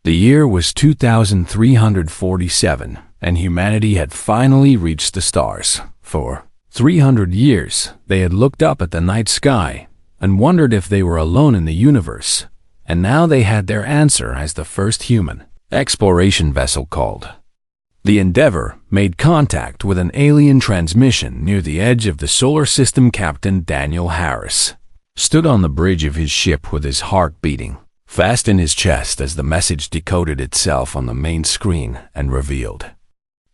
The year was 2347, and humanity had finally reached the stars. For 300 years, they had looked up at the night sky and wondered if they were alone in the universe, and now they had their answer as the first human exploration vessel called the Endeavour made contact with an alien transmission near the edge of the solar system. Captain Daniel Harris stood on the bridge of his ship with his heart beating fast in his chest as the message decoded itself on the main screen and revealed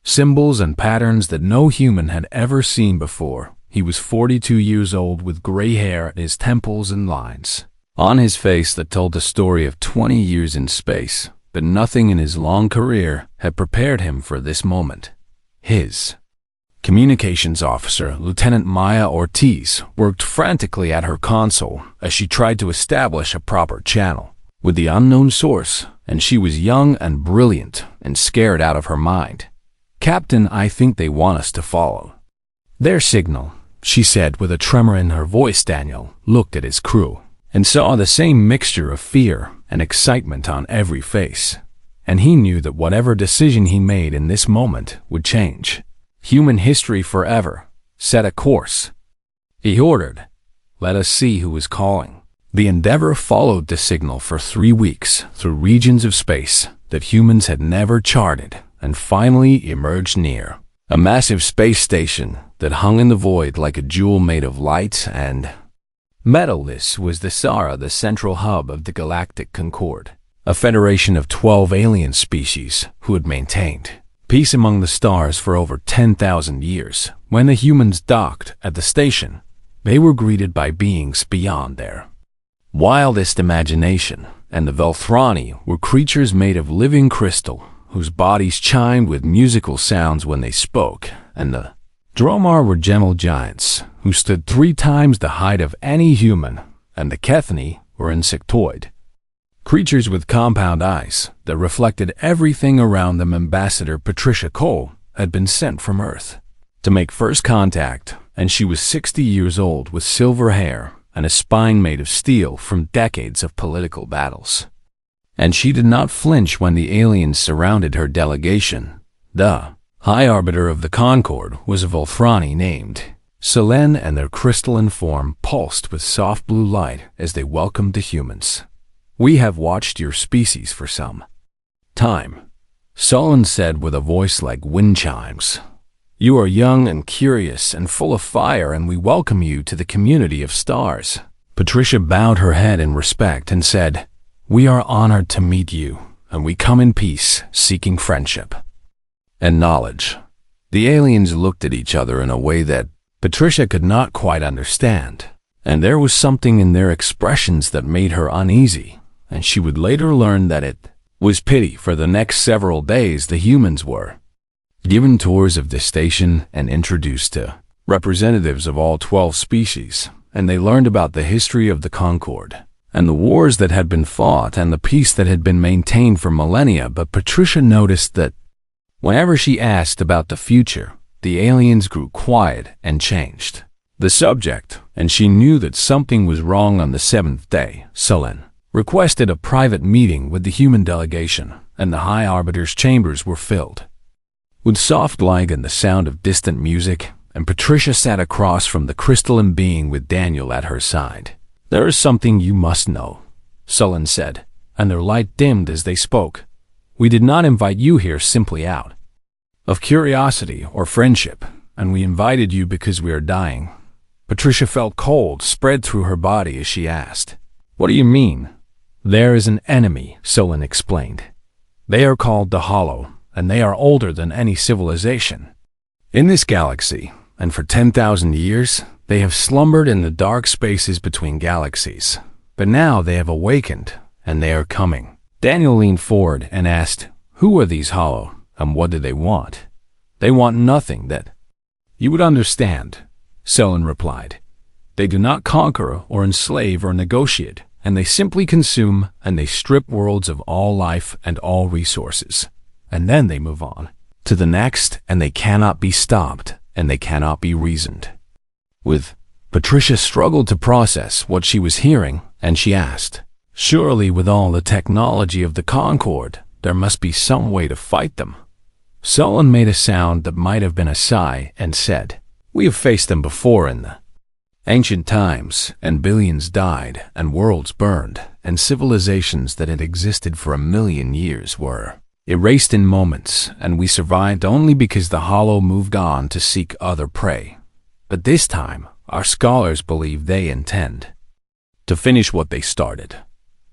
symbols and patterns that no human had ever seen before. He was 42 years old with gray hair at his temples and lines on his face that told the story of 20 years in space, but nothing in his long career had prepared him for this moment. His communications officer, Lieutenant Maya Ortiz, worked frantically at her console as she tried to establish a proper channel with the unknown source, and she was young and brilliant and scared out of her mind. "Captain, I think they want us to follow their signal," she said with a tremor in her voice. Daniel looked at his crew and saw the same mixture of fear and excitement on every face, and he knew that whatever decision he made in this moment would change human history forever. "Set a course," he ordered. "Let us see who is calling." The Endeavour followed the signal for 3 weeks through regions of space that humans had never charted, and finally emerged near a massive space station that hung in the void like a jewel made of light and metal. This was the Sara, the central hub of the Galactic Concord, a federation of 12 alien species who had maintained peace among the stars for over 10,000 years. When the humans docked at the station, they were greeted by beings beyond their wildest imagination, and the Velthrani were creatures made of living crystal, whose bodies chimed with musical sounds when they spoke, and the Dromar were gentle giants, who stood 3 times the height of any human, and the Kethani were insectoid creatures with compound eyes that reflected everything around them. Ambassador Patricia Cole had been sent from Earth to make first contact, and she was 60 years old with silver hair and a spine made of steel from decades of political battles. And she did not flinch when the aliens surrounded her delegation. The High Arbiter of the Concord was a Velthrani named Selene, and their crystalline form pulsed with soft blue light as they welcomed the humans. "We have watched your species for some time," Solon said with a voice like wind chimes. "You are young and curious and full of fire, and we welcome you to the community of stars." Patricia bowed her head in respect and said, "We are honored to meet you, and we come in peace, seeking friendship and knowledge." The aliens looked at each other in a way that Patricia could not quite understand, and there was something in their expressions that made her uneasy, and she would later learn that it was pity. For the next several days, the humans were given tours of the station and introduced to representatives of all 12 species, and they learned about the history of the Concord and the wars that had been fought and the peace that had been maintained for millennia. But Patricia noticed that whenever she asked about the future, the aliens grew quiet and changed the subject, and she knew that something was wrong. On the 7th day, Selene requested a private meeting with the human delegation, and the High Arbiter's chambers were filled with soft light and the sound of distant music, and Patricia sat across from the crystalline being with Daniel at her side. "There is something you must know," Selene said, and their light dimmed as they spoke. "We did not invite you here simply out of curiosity or friendship, and we invited you because we are dying." Patricia felt cold spread through her body as she asked, "What do you mean?" "There is an enemy," Selene explained. "They are called the Hollow, and they are older than any civilization in this galaxy, and for 10,000 years they have slumbered in the dark spaces between galaxies. But now they have awakened, and they are coming." Daniel leaned forward and asked, "Who are these Hollow, and what do they want?" "They want nothing that you would understand," Selene replied. "They do not conquer or enslave or negotiate, and they simply consume, and they strip worlds of all life and all resources. And then they move on to the next, and they cannot be stopped, and they cannot be reasoned with." Patricia struggled to process what she was hearing, and she asked, Surely with all the technology of the Concord, there must be some way to fight them. Solon made a sound that might have been a sigh and said, "We have faced them before in the ancient times, and billions died, and worlds burned, and civilizations that had existed for 1,000,000 years were erased in moments, and we survived only because the Hollow moved on to seek other prey. But this time, our scholars believe they intend to finish what they started."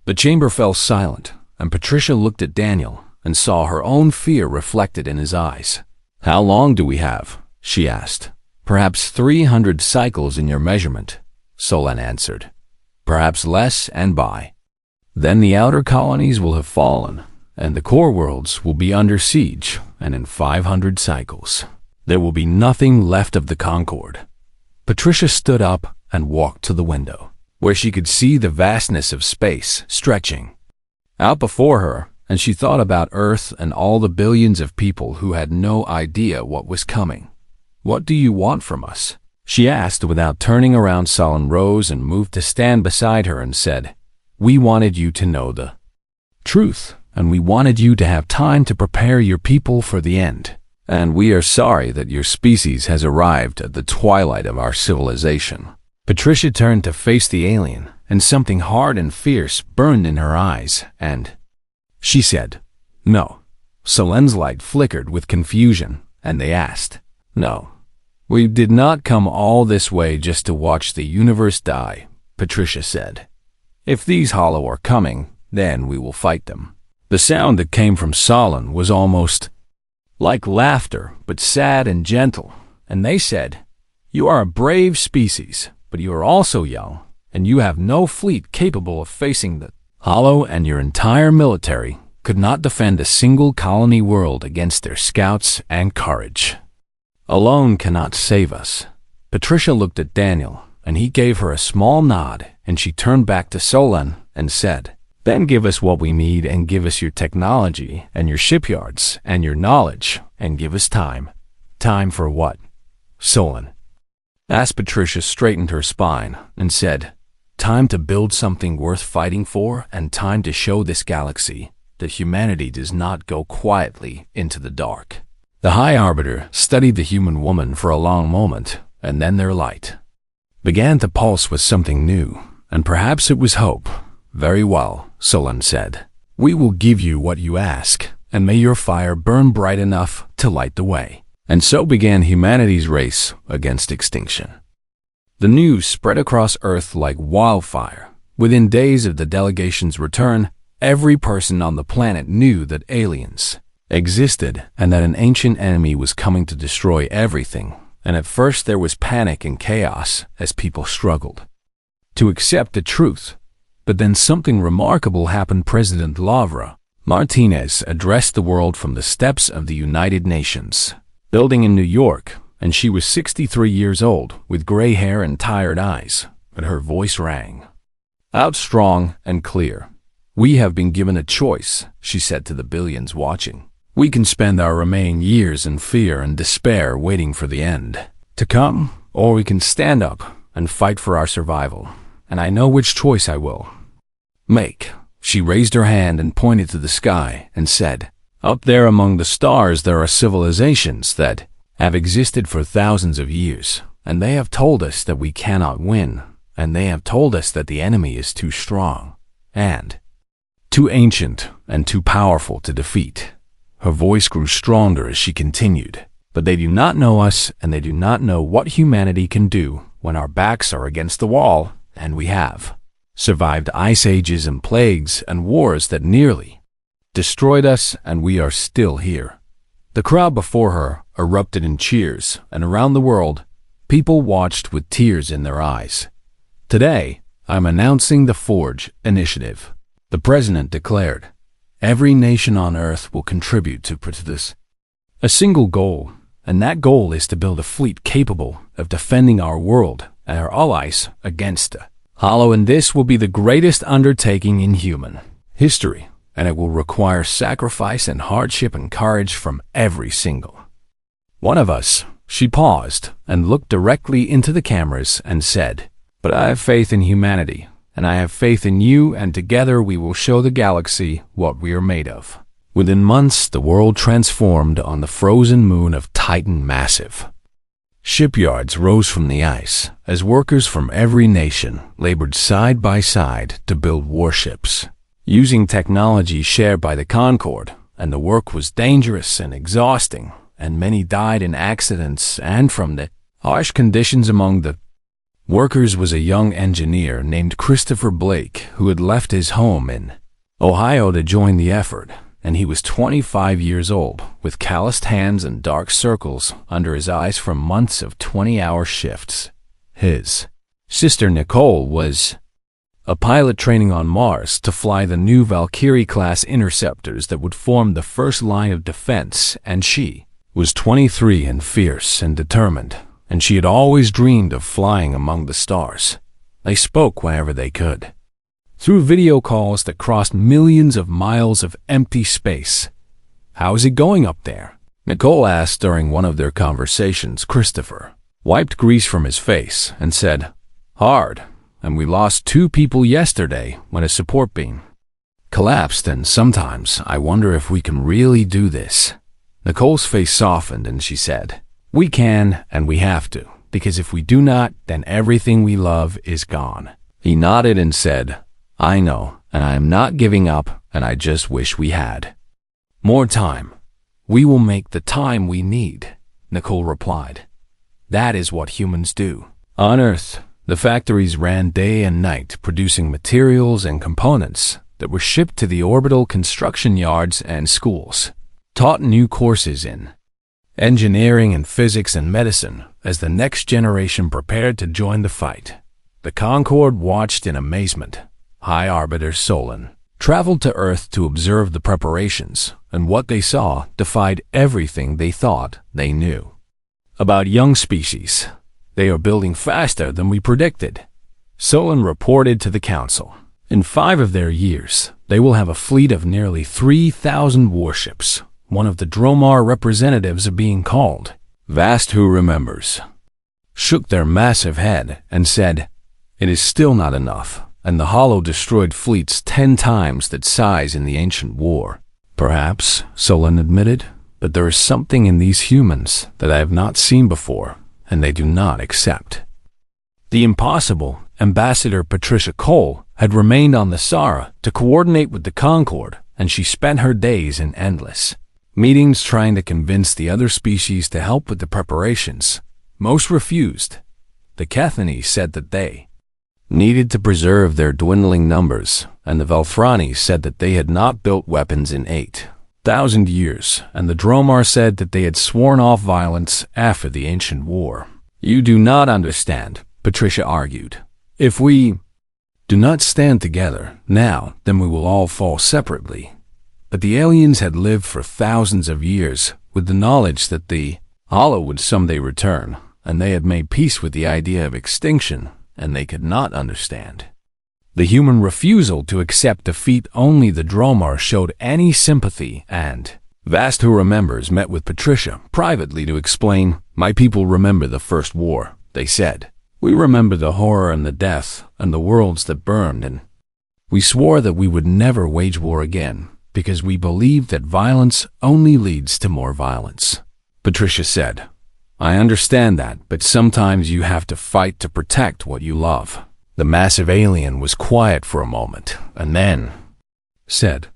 The chamber fell silent, and Patricia looked at Daniel and saw her own fear reflected in his eyes. "How long do we have?" she asked. "Perhaps 300 cycles in your measurement," Solon answered. "Perhaps less, and by then the outer colonies will have fallen, and the core worlds will be under siege, and in 500 cycles, there will be nothing left of the Concord." Patricia stood up and walked to the window, where she could see the vastness of space stretching out before her, and she thought about Earth and all the billions of people who had no idea what was coming. "What do you want from us?" she asked. Without turning around, Solon rose and moved to stand beside her and said, "We wanted you to know the truth, and we wanted you to have time to prepare your people for the end. And we are sorry that your species has arrived at the twilight of our civilization." Patricia turned to face the alien, and something hard and fierce burned in her eyes, and she said, "No." Solon's light flickered with confusion, and they asked, "No, we did not come all this way just to watch the universe die," Patricia said. "If these Hollow are coming, then we will fight them." The sound that came from Solon was almost like laughter, but sad and gentle, and they said, "You are a brave species, but you are also young, and you have no fleet capable of facing the Hollow, and your entire military could not defend a single colony world against their scouts and courage. Alone cannot save us." Patricia looked at Daniel, and he gave her a small nod, and she turned back to Solon and said, "Then give us what we need, and give us your technology, and your shipyards, and your knowledge, and give us time." "Time for what?" Solon asked. Patricia straightened her spine and said, "Time to build something worth fighting for, and time to show this galaxy that humanity does not go quietly into the dark." The High Arbiter studied the human woman for a long moment, and then their light began to pulse with something new, and perhaps it was hope. "Very well," Solon said. "We will give you what you ask, and may your fire burn bright enough to light the way." And so began humanity's race against extinction. The news spread across Earth like wildfire. Within days of the delegation's return, every person on the planet knew that aliens existed and that an ancient enemy was coming to destroy everything. And at first there was panic and chaos as people struggled to accept the truth. But then something remarkable happened. President Lavra Martinez addressed the world from the steps of the United Nations building in New York, and she was 63 years old, with gray hair and tired eyes, but her voice rang out strong and clear. "We have been given a choice," she said to the billions watching. "We can spend our remaining years in fear and despair waiting for the end to come, or we can stand up and fight for our survival. And I know which choice I will make." She raised her hand and pointed to the sky and said, "Up there among the stars there are civilizations that have existed for thousands of years, and they have told us that we cannot win, and they have told us that the enemy is too strong, and too ancient, and too powerful to defeat." Her voice grew stronger as she continued, "But they do not know us, and they do not know what humanity can do when our backs are against the wall, and we have survived ice ages and plagues and wars that nearly destroyed us, and we are still here." The crowd before her erupted in cheers, and around the world, people watched with tears in their eyes. "Today, I'm announcing the Forge Initiative," the president declared. "Every nation on Earth will contribute to this a single goal, and that goal is to build a fleet capable of defending our world and our allies against the Hollow, and this will be the greatest undertaking in human history, and it will require sacrifice and hardship and courage from every single one of us." She paused and looked directly into the cameras and said, "But I have faith in humanity, and I have faith in you, and together we will show the galaxy what we are made of." Within months, the world transformed on the frozen moon of Titan Massive. Shipyards rose from the ice as workers from every nation labored side by side to build warships, using technology shared by the Concorde, and the work was dangerous and exhausting, and many died in accidents and from the harsh conditions. Among the workers was a young engineer named Christopher Blake who had left his home in Ohio to join the effort, and he was 25 years old, with calloused hands and dark circles under his eyes from months of 20-hour shifts. His sister Nicole was a pilot training on Mars to fly the new Valkyrie-class interceptors that would form the first line of defense, and she was 23 and fierce and determined, and she had always dreamed of flying among the stars. They spoke whenever they could, through video calls that crossed millions of miles of empty space. "How is it going up there?" Nicole asked during one of their conversations. Christopher wiped grease from his face and said, "Hard, and we lost 2 people yesterday when a support beam collapsed, and sometimes I wonder if we can really do this." Nicole's face softened and she said, "We can and we have to, because if we do not, then everything we love is gone." He nodded and said, "I know, and I am not giving up, and I just wish we had more time." "We will make the time we need," Nicole replied. "That is what humans do." On Earth, the factories ran day and night producing materials and components that were shipped to the orbital construction yards, and schools taught new courses in engineering and physics and medicine as the next generation prepared to join the fight. The Concorde watched in amazement. High Arbiter Solon traveled to Earth to observe the preparations, and what they saw defied everything they thought they knew about young species. "They are building faster than we predicted," Solon reported to the Council. "In 5 of their years, they will have a fleet of nearly 3,000 warships." One of the Dromar representatives being called Vast, who remembers, shook their massive head and said, "It is still not enough, and the Hollow destroyed fleets 10 times that size in the ancient war." "Perhaps," Solon admitted, "but there is something in these humans that I have not seen before, and they do not accept." The impossible Ambassador Patricia Cole had remained on the Sara to coordinate with the Concorde, and she spent her days in endless meetings trying to convince the other species to help with the preparations. Most refused. The Kethani said that they needed to preserve their dwindling numbers, and the Velthrani said that they had not built weapons in 8,000 years, and the Dromar said that they had sworn off violence after the ancient war. "You do not understand," Patricia argued. "If we do not stand together now, then we will all fall separately." But the aliens had lived for thousands of years with the knowledge that the Hollow would someday return, and they had made peace with the idea of extinction, and they could not understand the human refusal to accept defeat. Only the Dromar showed any sympathy, and Vast, who remembers, met with Patricia privately to explain, "My people remember the first war," they said. "We remember the horror and the death and the worlds that burned, and we swore that we would never wage war again, because we believed that violence only leads to more violence." Patricia said, "I understand that, but sometimes you have to fight to protect what you love." The massive alien was quiet for a moment, and then said,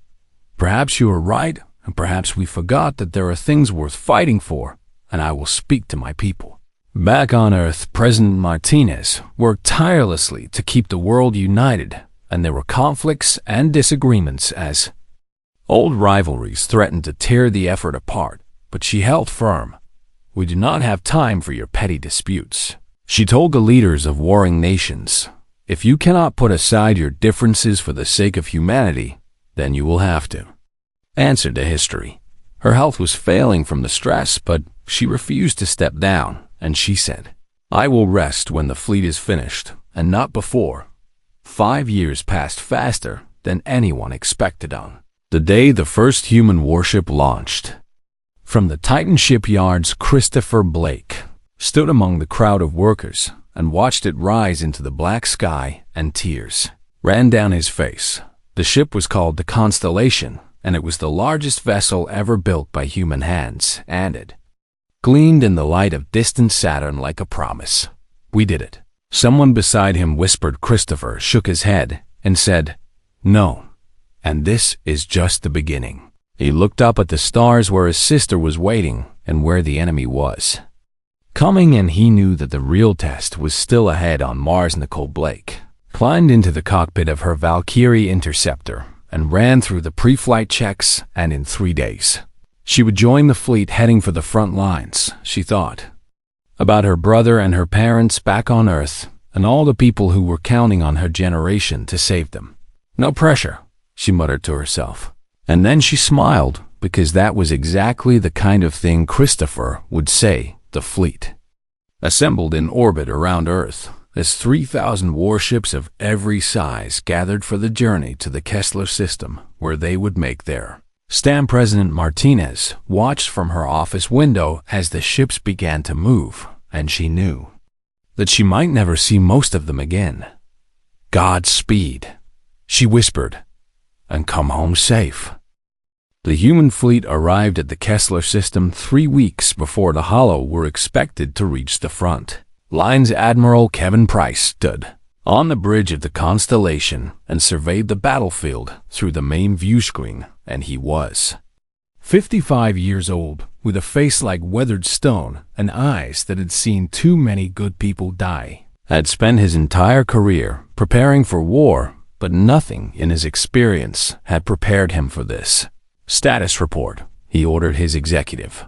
"Perhaps you are right, and perhaps we forgot that there are things worth fighting for, and I will speak to my people." Back on Earth, President Martinez worked tirelessly to keep the world united, and there were conflicts and disagreements as old rivalries threatened to tear the effort apart, but she held firm. "We do not have time for your petty disputes," she told the leaders of warring nations. "If you cannot put aside your differences for the sake of humanity, then you will have to answer to history." Her health was failing from the stress, but she refused to step down, and she said, "I will rest when the fleet is finished, and not before." 5 years passed faster than anyone expected on the day the first human warship launched. From the Titan shipyards, Christopher Blake stood among the crowd of workers and watched it rise into the black sky and tears ran down his face. The ship was called the Constellation, and it was the largest vessel ever built by human hands, and it gleamed in the light of distant Saturn like a promise. We did it. Someone beside him whispered. Christopher shook his head and said, "No, and this is just the beginning." He looked up at the stars where his sister was waiting and where the enemy was coming, and he knew that the real test was still ahead on Mars. Nicole Blake climbed into the cockpit of her Valkyrie interceptor and ran through the pre-flight checks, and in 3 days, she would join the fleet heading for the front lines. She thought about her brother and her parents back on Earth and all the people who were counting on her generation to save them. "No pressure," she muttered to herself. And then she smiled, because that was exactly the kind of thing Christopher would say. The fleet assembled in orbit around Earth as 3,000 warships of every size gathered for the journey to the Kessler system, where they would make their stand. President Martinez watched from her office window as the ships began to move, and she knew that she might never see most of them again. "Godspeed," she whispered, "and come home safe." The human fleet arrived at the Kessler system 3 weeks before the Hollow were expected to reach the front lines. Admiral Kevin Price stood on the bridge of the Constellation and surveyed the battlefield through the main view screen, and he was 55 years old, with a face like weathered stone and eyes that had seen too many good people die. Had spent his entire career preparing for war, but nothing in his experience had prepared him for this. "Status report," he ordered his executive.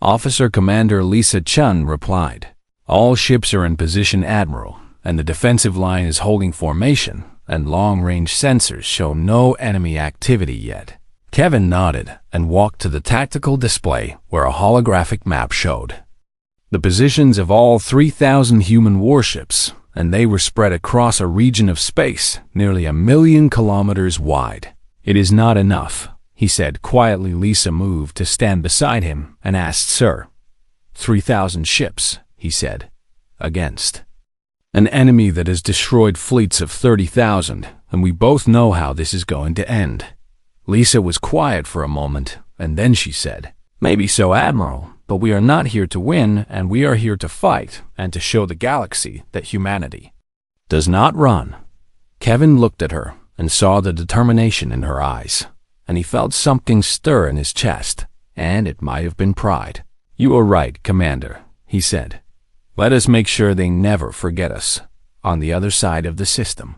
Officer Commander Lisa Chun replied. "All ships are in position, Admiral, and the defensive line is holding formation, and long-range sensors show no enemy activity yet." Kevin nodded and walked to the tactical display where a holographic map showed the positions of all 3,000 human warships, and they were spread across a region of space nearly 1,000,000 kilometers wide. "It is not enough," he said quietly. Lisa moved to stand beside him and asked, "Sir?" 3,000 ships, he said, "against an enemy that has destroyed fleets of 30,000, and we both know how this is going to end." Lisa was quiet for a moment, and then she said, "Maybe so, Admiral, but we are not here to win, and we are here to fight and to show the galaxy that humanity does not run." Kevin looked at her and saw the determination in her eyes, and he felt something stir in his chest, and it might have been pride. "You are right, Commander," he said. "Let us make sure they never forget us on the other side of the system."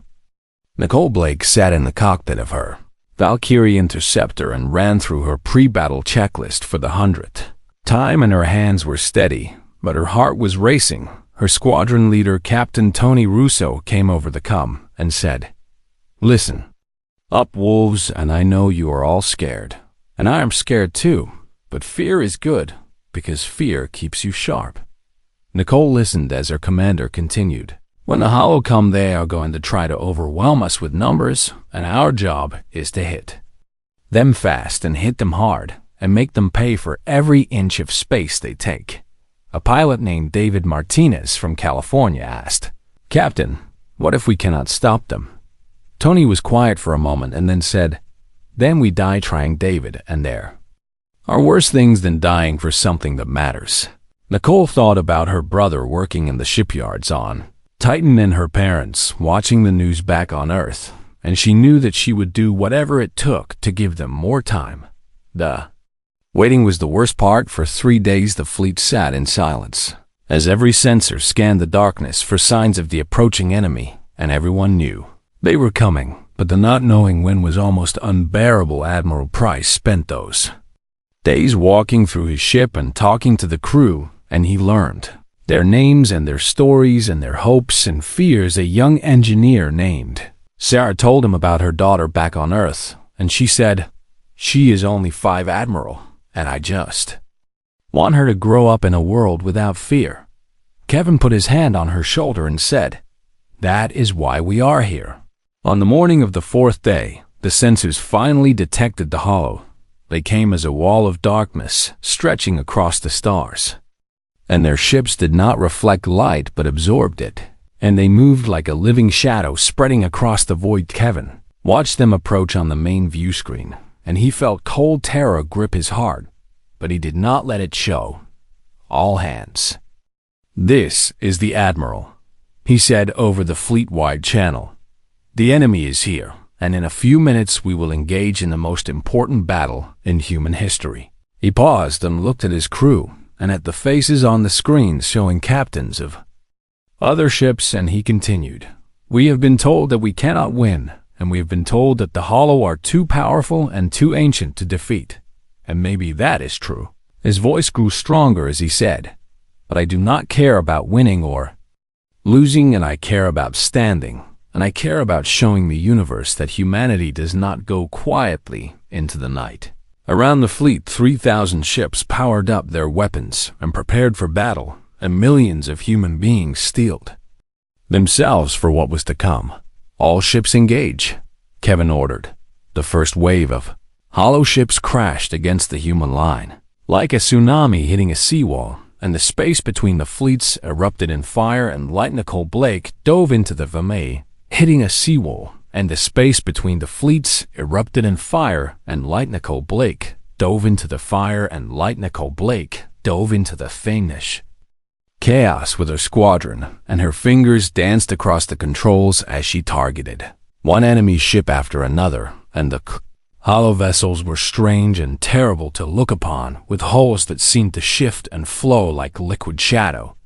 Nicole Blake sat in the cockpit of her Valkyrie interceptor and ran through her pre-battle checklist for the 100th time, and her hands were steady, but her heart was racing. Her squadron leader, Captain Tony Russo, came over the comm and said, "Listen up, wolves, and I know you are all scared, and I am scared too, but fear is good, because fear keeps you sharp." Nicole listened as her commander continued. "When the Hollow come, they are going to try to overwhelm us with numbers, and our job is to hit them fast and hit them hard and make them pay for every inch of space they take." A pilot named David Martinez from California asked, "Captain, what if we cannot stop them?" Tony was quiet for a moment and then said, "Then we die trying. David, and there are worse things than dying for something that matters." Nicole thought about her brother working in the shipyards on Titan and her parents watching the news back on Earth, and she knew that she would do whatever it took to give them more time. The waiting was the worst part. For 3 days the fleet sat in silence, as every sensor scanned the darkness for signs of the approaching enemy, and everyone knew they were coming, but the not knowing when was almost unbearable. Admiral Price spent those days walking through his ship and talking to the crew, and he learned their names and their stories and their hopes and fears. A young engineer named Sarah told him about her daughter back on Earth, and she said, "She is only 5, Admiral, and I just want her to grow up in a world without fear." Kevin put his hand on her shoulder and said, "That is why we are here." On the morning of the 4th day, the sensors finally detected the Hollow. They came as a wall of darkness stretching across the stars, and their ships did not reflect light but absorbed it. and they moved like a living shadow spreading across the void. Kevin watched them approach on the main view screen, and he felt cold terror grip his heart, but he did not let it show. All hands. "This is the Admiral," he said over the fleet-wide channel. "The enemy is here, and in a few minutes we will engage in the most important battle in human history." He paused and looked at his crew and at the faces on the screens showing captains of other ships, and he continued, "We have been told that we cannot win, and we have been told that the Hollow are too powerful and too ancient to defeat. And maybe that is true." His voice grew stronger as he said, "But I do not care about winning or losing, and I care about standing, and I care about showing the universe that humanity does not go quietly into the night." Around the fleet, 3,000 ships powered up their weapons and prepared for battle, and millions of human beings steeled themselves for what was to come. "All ships engage," Kevin ordered. The first wave of hollow ships crashed against the human line, like a tsunami hitting a seawall, and the space between the fleets erupted in fire, and Lightning Blake dove into the Vamay, hitting a seawall, and the space between the fleets erupted in fire, and Lightning Blake dove into the fire, and Lightning Blake dove into the Famish chaos with her squadron, and her fingers danced across the controls as she targeted one enemy ship after another, and the hollow vessels were strange and terrible to look upon, with hulls that seemed to shift and flow like liquid shadow.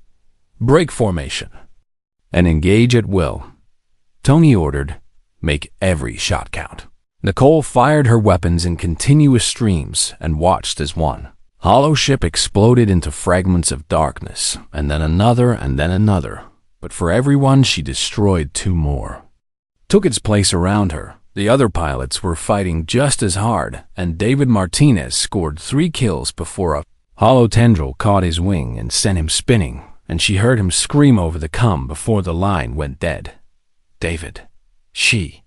"Break formation and engage at will," Tony ordered. "Make every shot count." Nicole fired her weapons in continuous streams and watched as one hollow ship exploded into fragments of darkness, and then another, and then another. But for every one, she destroyed 2 more. Took its place around her. The other pilots were fighting just as hard, and David Martinez scored 3 kills before a hollow tendril caught his wing and sent him spinning, and she heard him scream over the comm before the line went dead. "David," she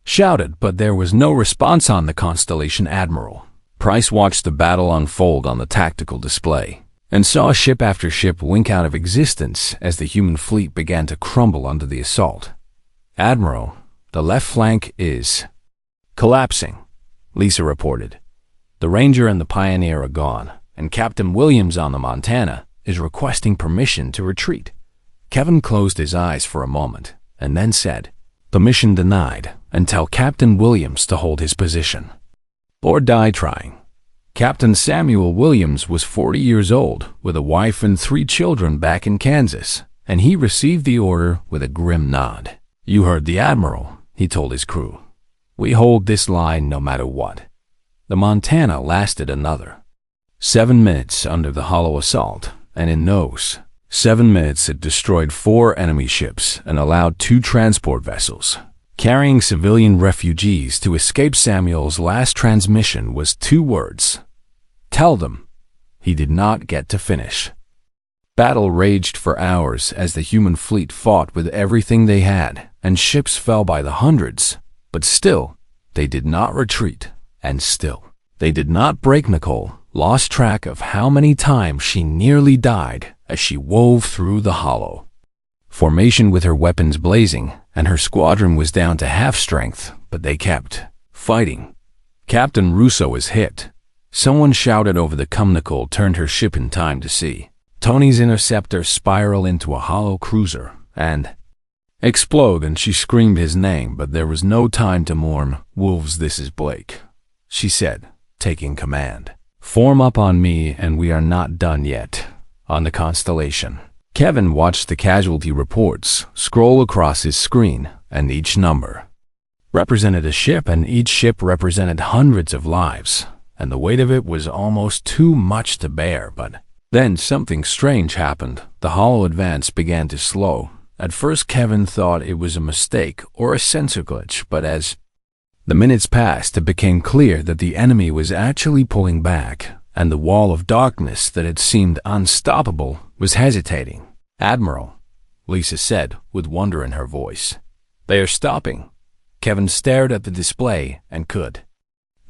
shouted, but there was no response on the Constellation. Admiral Price watched the battle unfold on the tactical display and saw ship after ship wink out of existence as the human fleet began to crumble under the assault. "Admiral, the left flank is collapsing," Lisa reported. "The Ranger and the Pioneer are gone, and Captain Williams on the Montana is requesting permission to retreat." Kevin closed his eyes for a moment and then said, "Permission denied, and tell Captain Williams to hold his position or die trying." Captain Samuel Williams was 40 years old, with a wife and 3 children back in Kansas, and he received the order with a grim nod. "You heard the Admiral," he told his crew. "We hold this line no matter what." The Montana lasted another 7 minutes under the hollow assault, and in those 7 minutes it destroyed 4 enemy ships and allowed 2 transport vessels carrying civilian refugees to escape. Samuel's last transmission was 2 words: "Tell them." He did not get to finish. Battle raged for hours as the human fleet fought with everything they had, and ships fell by the hundreds. But still, they did not retreat, and still, they did not break. Nicole lost track of how many times she nearly died as she wove through the hollow formation with her weapons blazing, and her squadron was down to half strength, but they kept fighting. "Captain Russo is hit," someone shouted over the comm. Nicole turned her ship in time to see Tony's interceptor spiral into a hollow cruiser and explode, and she screamed his name, but there was no time to mourn. "Wolves, this is Blake," she said, taking command. "Form up on me, and we are not done yet." On the Constellation, Kevin watched the casualty reports scroll across his screen, and each number represented a ship, and each ship represented hundreds of lives, and the weight of it was almost too much to bear. But then something strange happened. The hollow advance began to slow. At first Kevin thought it was a mistake or a sensor glitch, but as the minutes passed, it became clear that the enemy was actually pulling back, and the wall of darkness that had seemed unstoppable was hesitating. "Admiral," Lisa said with wonder in her voice. "They are stopping." Kevin stared at the display and could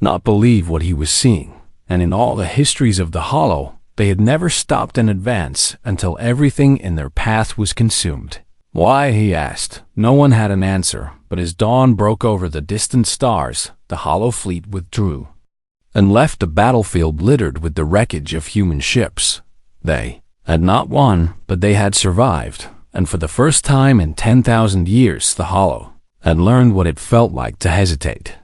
not believe what he was seeing, and in all the histories of the Hollow, they had never stopped an advance until everything in their path was consumed. Why, he asked. No one had an answer, but as dawn broke over the distant stars, the Hollow fleet withdrew and left the battlefield littered with the wreckage of human ships. They had not won, but they had survived, and for the first time in 10,000 years, the Hollow had learned what it felt like to hesitate.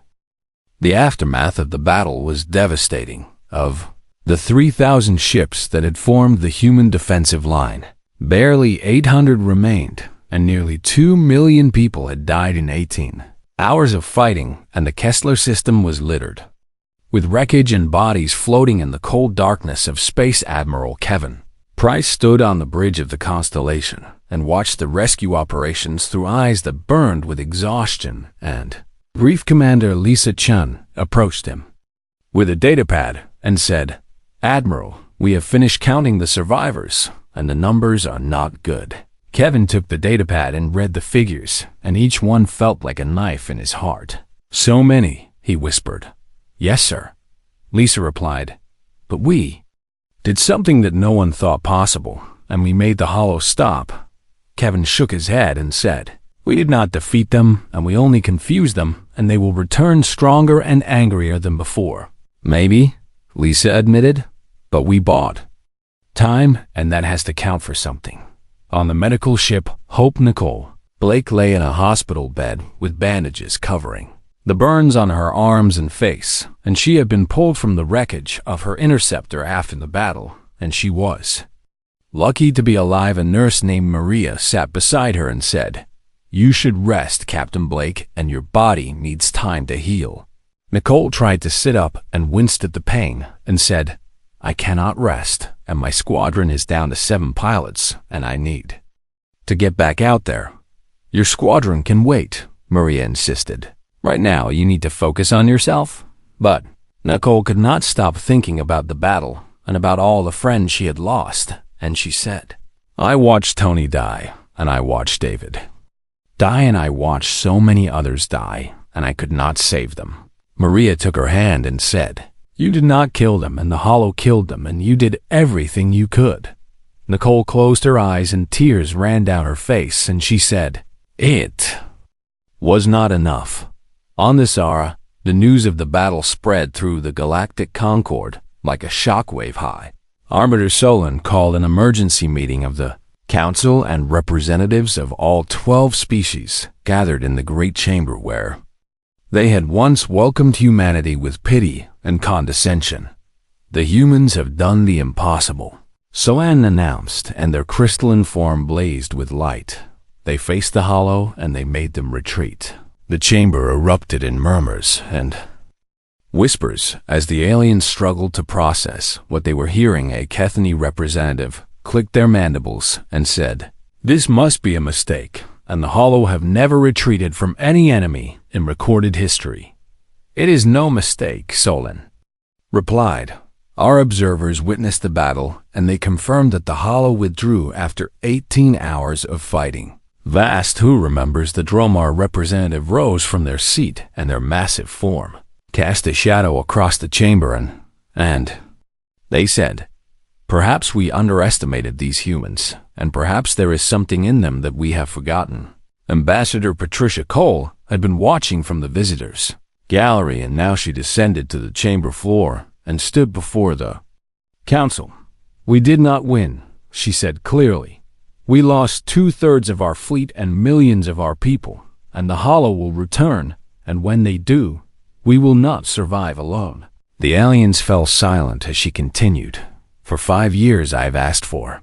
The aftermath of the battle was devastating. Of the 3,000 ships that had formed the human defensive line, barely 800 remained, and nearly 2 million people had died in 18 hours of fighting, and the Kessler system was littered with wreckage and bodies floating in the cold darkness of Space Admiral Kevin Price stood on the bridge of the Constellation and watched the rescue operations through eyes that burned with exhaustion, and Brief Commander Lisa Chun approached him with a datapad and said, "Admiral, we have finished counting the survivors, and the numbers are not good." Kevin took the datapad and read the figures, and each one felt like a knife in his heart. "So many," he whispered. "Yes, sir," Lisa replied. "But we did something that no one thought possible, and we made the Hollow stop." Kevin shook his head and said, "We did not defeat them, and we only confused them, and they will return stronger and angrier than before." "Maybe," Lisa admitted, "but we bought time, and that has to count for something." On the medical ship Hope Nicole, Blake lay in a hospital bed with bandages covering the burns on her arms and face, and she had been pulled from the wreckage of her interceptor after the battle, and she was lucky to be alive. A nurse named Maria sat beside her and said, "You should rest, Captain Blake, and your body needs time to heal." Nicole tried to sit up and winced at the pain and said, "I cannot rest, and my squadron is down to 7 pilots, and I need to get back out there." "Your squadron can wait," Maria insisted. "Right now, you need to focus on yourself." But Nicole could not stop thinking about the battle and about all the friends she had lost, and she said, "I watched Tony die, and I watched David die, and I watched so many others die, and I could not save them." Maria took her hand and said, "You did not kill them, and the Hollow killed them, and you did everything you could." Nicole closed her eyes and tears ran down her face, and she said, "It was not enough." On this hour, the news of the battle spread through the Galactic Concord like a shockwave high. Arbiter Solon called an emergency meeting of the Council, and representatives of all 12 species gathered in the Great Chamber where they had once welcomed humanity with pity and condescension. "The humans have done the impossible," Solon announced, and their crystalline form blazed with light. They faced the Hollow, and they made them retreat. The chamber erupted in murmurs and whispers as the aliens struggled to process what they were hearing. A Kethany representative clicked their mandibles and said, "This must be a mistake, and the Hollow have never retreated from any enemy in recorded history." "It is no mistake," Solon replied. "Our observers witnessed the battle, and they confirmed that the Hollow withdrew after 18 hours of fighting." Vast, who remembers the Dromar representative, rose from their seat, and their massive form cast a shadow across the chamber, and they said, "Perhaps we underestimated these humans, and perhaps there is something in them that we have forgotten." Ambassador Patricia Cole had been watching from the visitors' gallery, and now she descended to the chamber floor and stood before the council. "We did not win," she said clearly. "We lost 2/3 of our fleet and millions of our people, and the Hollow will return, and when they do, we will not survive alone." The aliens fell silent as she continued. "For 5 years I have asked for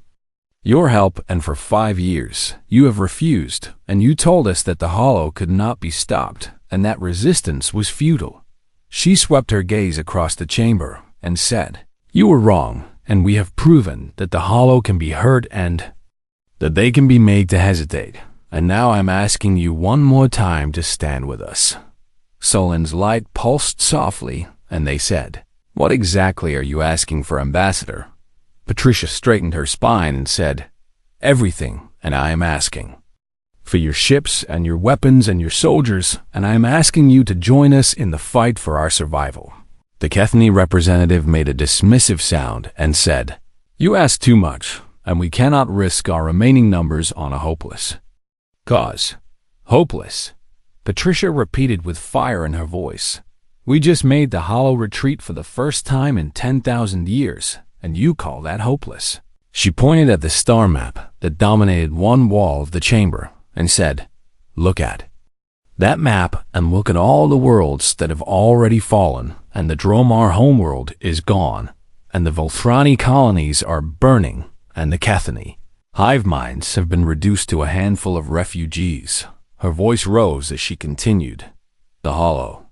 your help, and for 5 years you have refused, and you told us that the Hollow could not be stopped, and that resistance was futile." She swept her gaze across the chamber and said, "You were wrong, and we have proven that the Hollow can be hurt and that they can be made to hesitate. And now I'm asking you one more time to stand with us." Solon's light pulsed softly, and they said, "What exactly are you asking for, Ambassador?" Patricia straightened her spine and said, "Everything, and I am asking for your ships and your weapons and your soldiers, and I am asking you to join us in the fight for our survival." The Kethany representative made a dismissive sound and said, "You ask too much, and we cannot risk our remaining numbers on a hopeless Cause. Hopeless. Patricia repeated with fire in her voice. We just made the hollow retreat for the first time in 10,000 years, and you call that hopeless. She pointed at the star map that dominated one wall of the chamber and said, Look at that map and look at all the worlds that have already fallen, and the Dromar homeworld is gone, and the Volthrani colonies are burning, and the Cathani hive minds have been reduced to a handful of refugees. Her voice rose as she continued. The hollow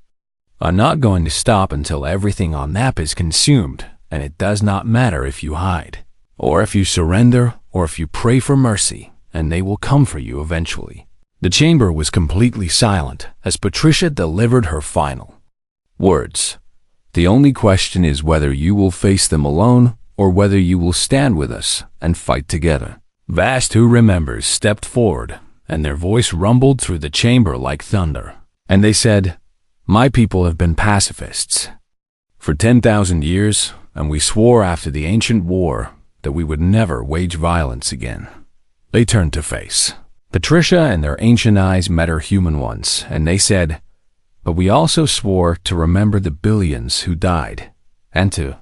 are not going to stop until everything on map is consumed, and it does not matter if you hide, or if you surrender, or if you pray for mercy, and they will come for you eventually. The chamber was completely silent as Patricia delivered her final words. The only question is whether you will face them alone, or whether you will stand with us and fight together. Vast, who remembers, stepped forward, and their voice rumbled through the chamber like thunder. And they said, My people have been pacifists for 10,000 years, and we swore after the ancient war that we would never wage violence again. They turned to face Patricia, and their ancient eyes met her human ones, and they said, But we also swore to remember the billions who died, and to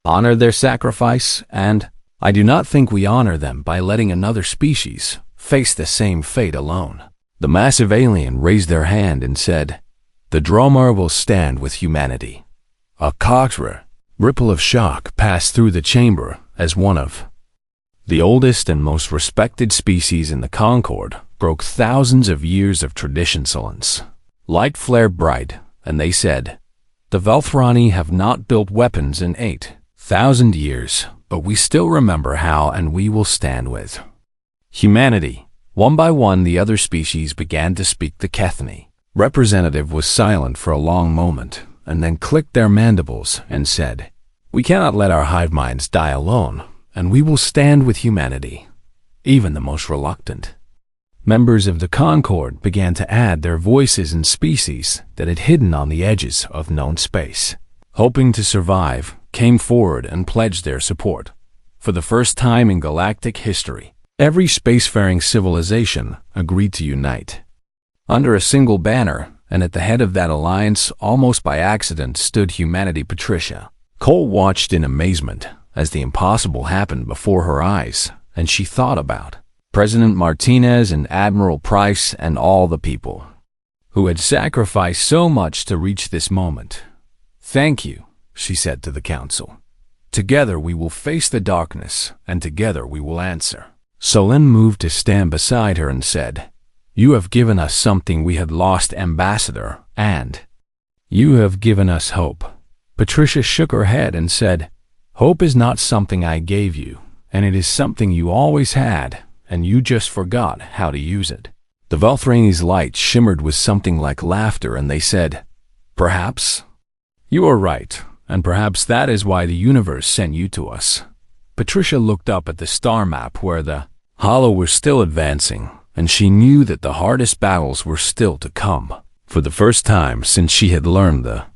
honor their sacrifice, and I do not think we honor them by letting another species face the same fate alone. The massive alien raised their hand and said, The Dromar will stand with humanity. A coxra ripple of shock passed through the chamber as one of the oldest and most respected species in the Concord broke thousands of years of tradition silence. Light flared bright, and they said, The Velthrani have not built weapons in 8,000 years, but we still remember how, and we will stand with humanity. One by one, the other species began to speak. The Cathani representative was silent for a long moment, and then clicked their mandibles and said, We cannot let our hive minds die alone, and we will stand with humanity. Even the most reluctant members of the Concord began to add their voices in species that had hidden on the edges of known space, hoping to survive, came forward and pledged their support. For the first time in galactic history, every spacefaring civilization agreed to unite under a single banner, and at the head of that alliance, almost by accident, stood humanity. Patricia Cole watched in amazement as the impossible happened before her eyes, and she thought about President Martinez and Admiral Price and all the people who had sacrificed so much to reach this moment. Thank you, she said to the council. Together we will face the darkness, and together we will answer. Solin moved to stand beside her and said, You have given us something we had lost, Ambassador, and you have given us hope. Patricia shook her head and said, Hope is not something I gave you, and it is something you always had, and you just forgot how to use it. The Velthrani's light shimmered with something like laughter, and they said, Perhaps you are right, and perhaps that is why the universe sent you to us. Patricia looked up at the star map where the hollow was still advancing, and she knew that the hardest battles were still to come. For the first time since she had learned the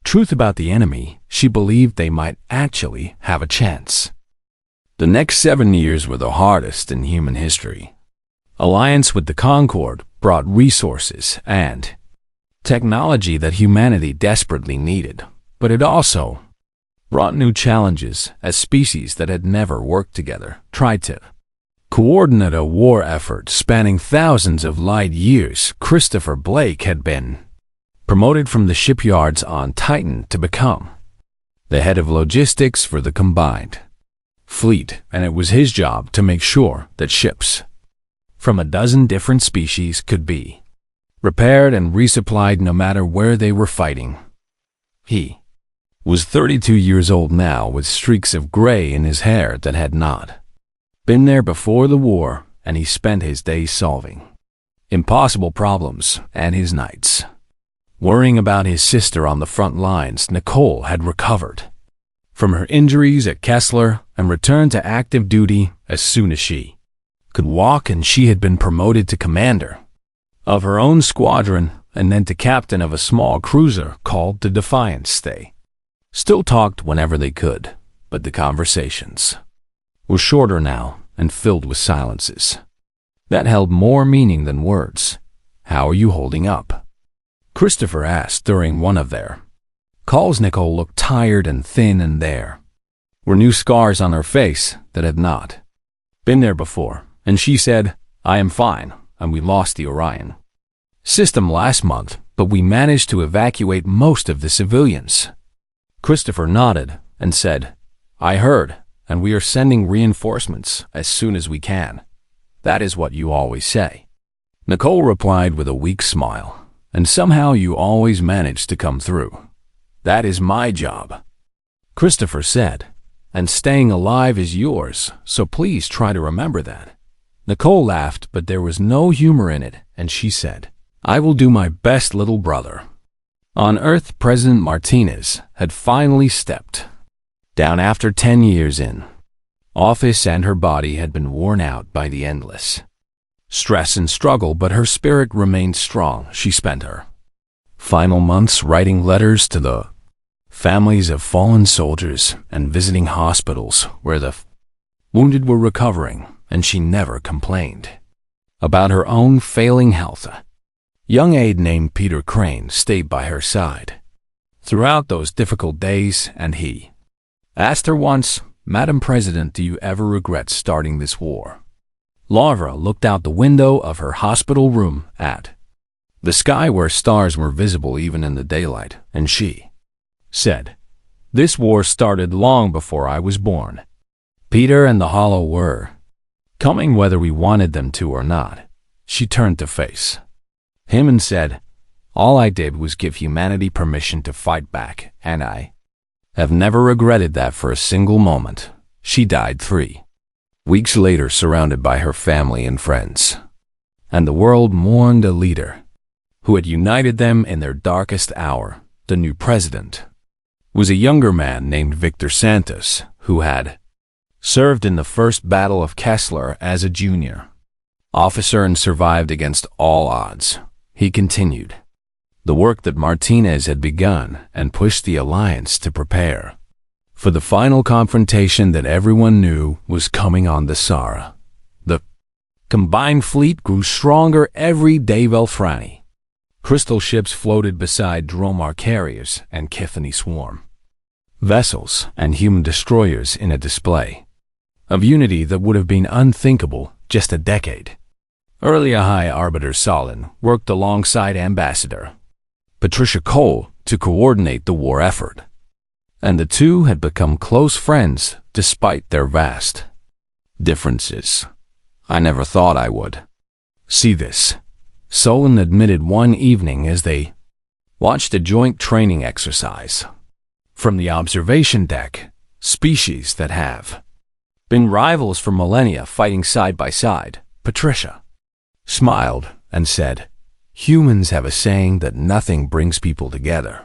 truth about the enemy, she believed they might actually have a chance. The next 7 years were the hardest in human history. Alliance with the Concord brought resources and technology that humanity desperately needed, but it also brought new challenges as species that had never worked together tried to coordinate a war effort spanning thousands of light years. Christopher Blake had been promoted from the shipyards on Titan to become the head of logistics for the combined fleet, and it was his job to make sure that ships from a dozen different species could be repaired and resupplied no matter where they were fighting. He was 32 years old now, with streaks of gray in his hair that had not been there before the war, and he spent his days solving impossible problems and his nights worrying about his sister on the front lines. Nicole had recovered from her injuries at Kessler and returned to active duty as soon as she could walk, and she had been promoted to commander of her own squadron and then to captain of a small cruiser called the Defiance. They still talked whenever they could, but the conversations were shorter now and filled with silences. that held more meaning than words. "How are you holding up?" Christopher asked during one of their calls. Nicole looked tired and thin, and there were new scars on her face that had not been there before, and she said, "I am fine, and we lost the Orion system last month, but we managed to evacuate most of the civilians." Christopher nodded and said, "I heard, and we are sending reinforcements as soon as we can. That is what you always say." Nicole replied with a weak smile, "And somehow you always manage to come through. That is my job." Christopher said, "And staying alive is yours, so please try to remember that." Nicole laughed, but there was no humor in it, and she said, "I will do my best, little brother." On Earth, President Martinez had finally stepped down after 10 years in office, and her body had been worn out by the endless stress and struggle, but her spirit remained strong. She spent her final months writing letters to the families of fallen soldiers and visiting hospitals where the wounded were recovering, and she never complained about her own failing health. A young aide named Peter Crane stayed by her side throughout those difficult days, and he asked her once, "Madam President, do you ever regret starting this war?" Laura looked out the window of her hospital room at the sky where stars were visible even in the daylight, and she said, "This war started long before I was born. Peter and the Hollow were coming whether we wanted them to or not." She turned to face him and said, "All I did was give humanity permission to fight back, and I have never regretted that for a single moment." She died 3 weeks later, surrounded by her family and friends, and the world mourned a leader who had united them in their darkest hour. The new president was a younger man named Victor Santos, who had served in the first battle of Kessler as a junior officer and survived against all odds. He continued the work that Martinez had begun and pushed the Alliance to prepare for the final confrontation that everyone knew was coming on the Sara. The combined fleet grew stronger every day. Velthrani crystal ships floated beside Dromar carriers and Kithani swarm vessels and human destroyers in a display of unity that would have been unthinkable just a decade earlier. High Arbiter Solon worked alongside Ambassador Patricia Cole to coordinate the war effort, and the two had become close friends despite their vast differences. "I never thought I would see this," Solon admitted one evening as they watched a joint training exercise from the observation deck. Species that have been rivals for millennia fighting side by side. Patricia smiled and said, "Humans have a saying that nothing brings people together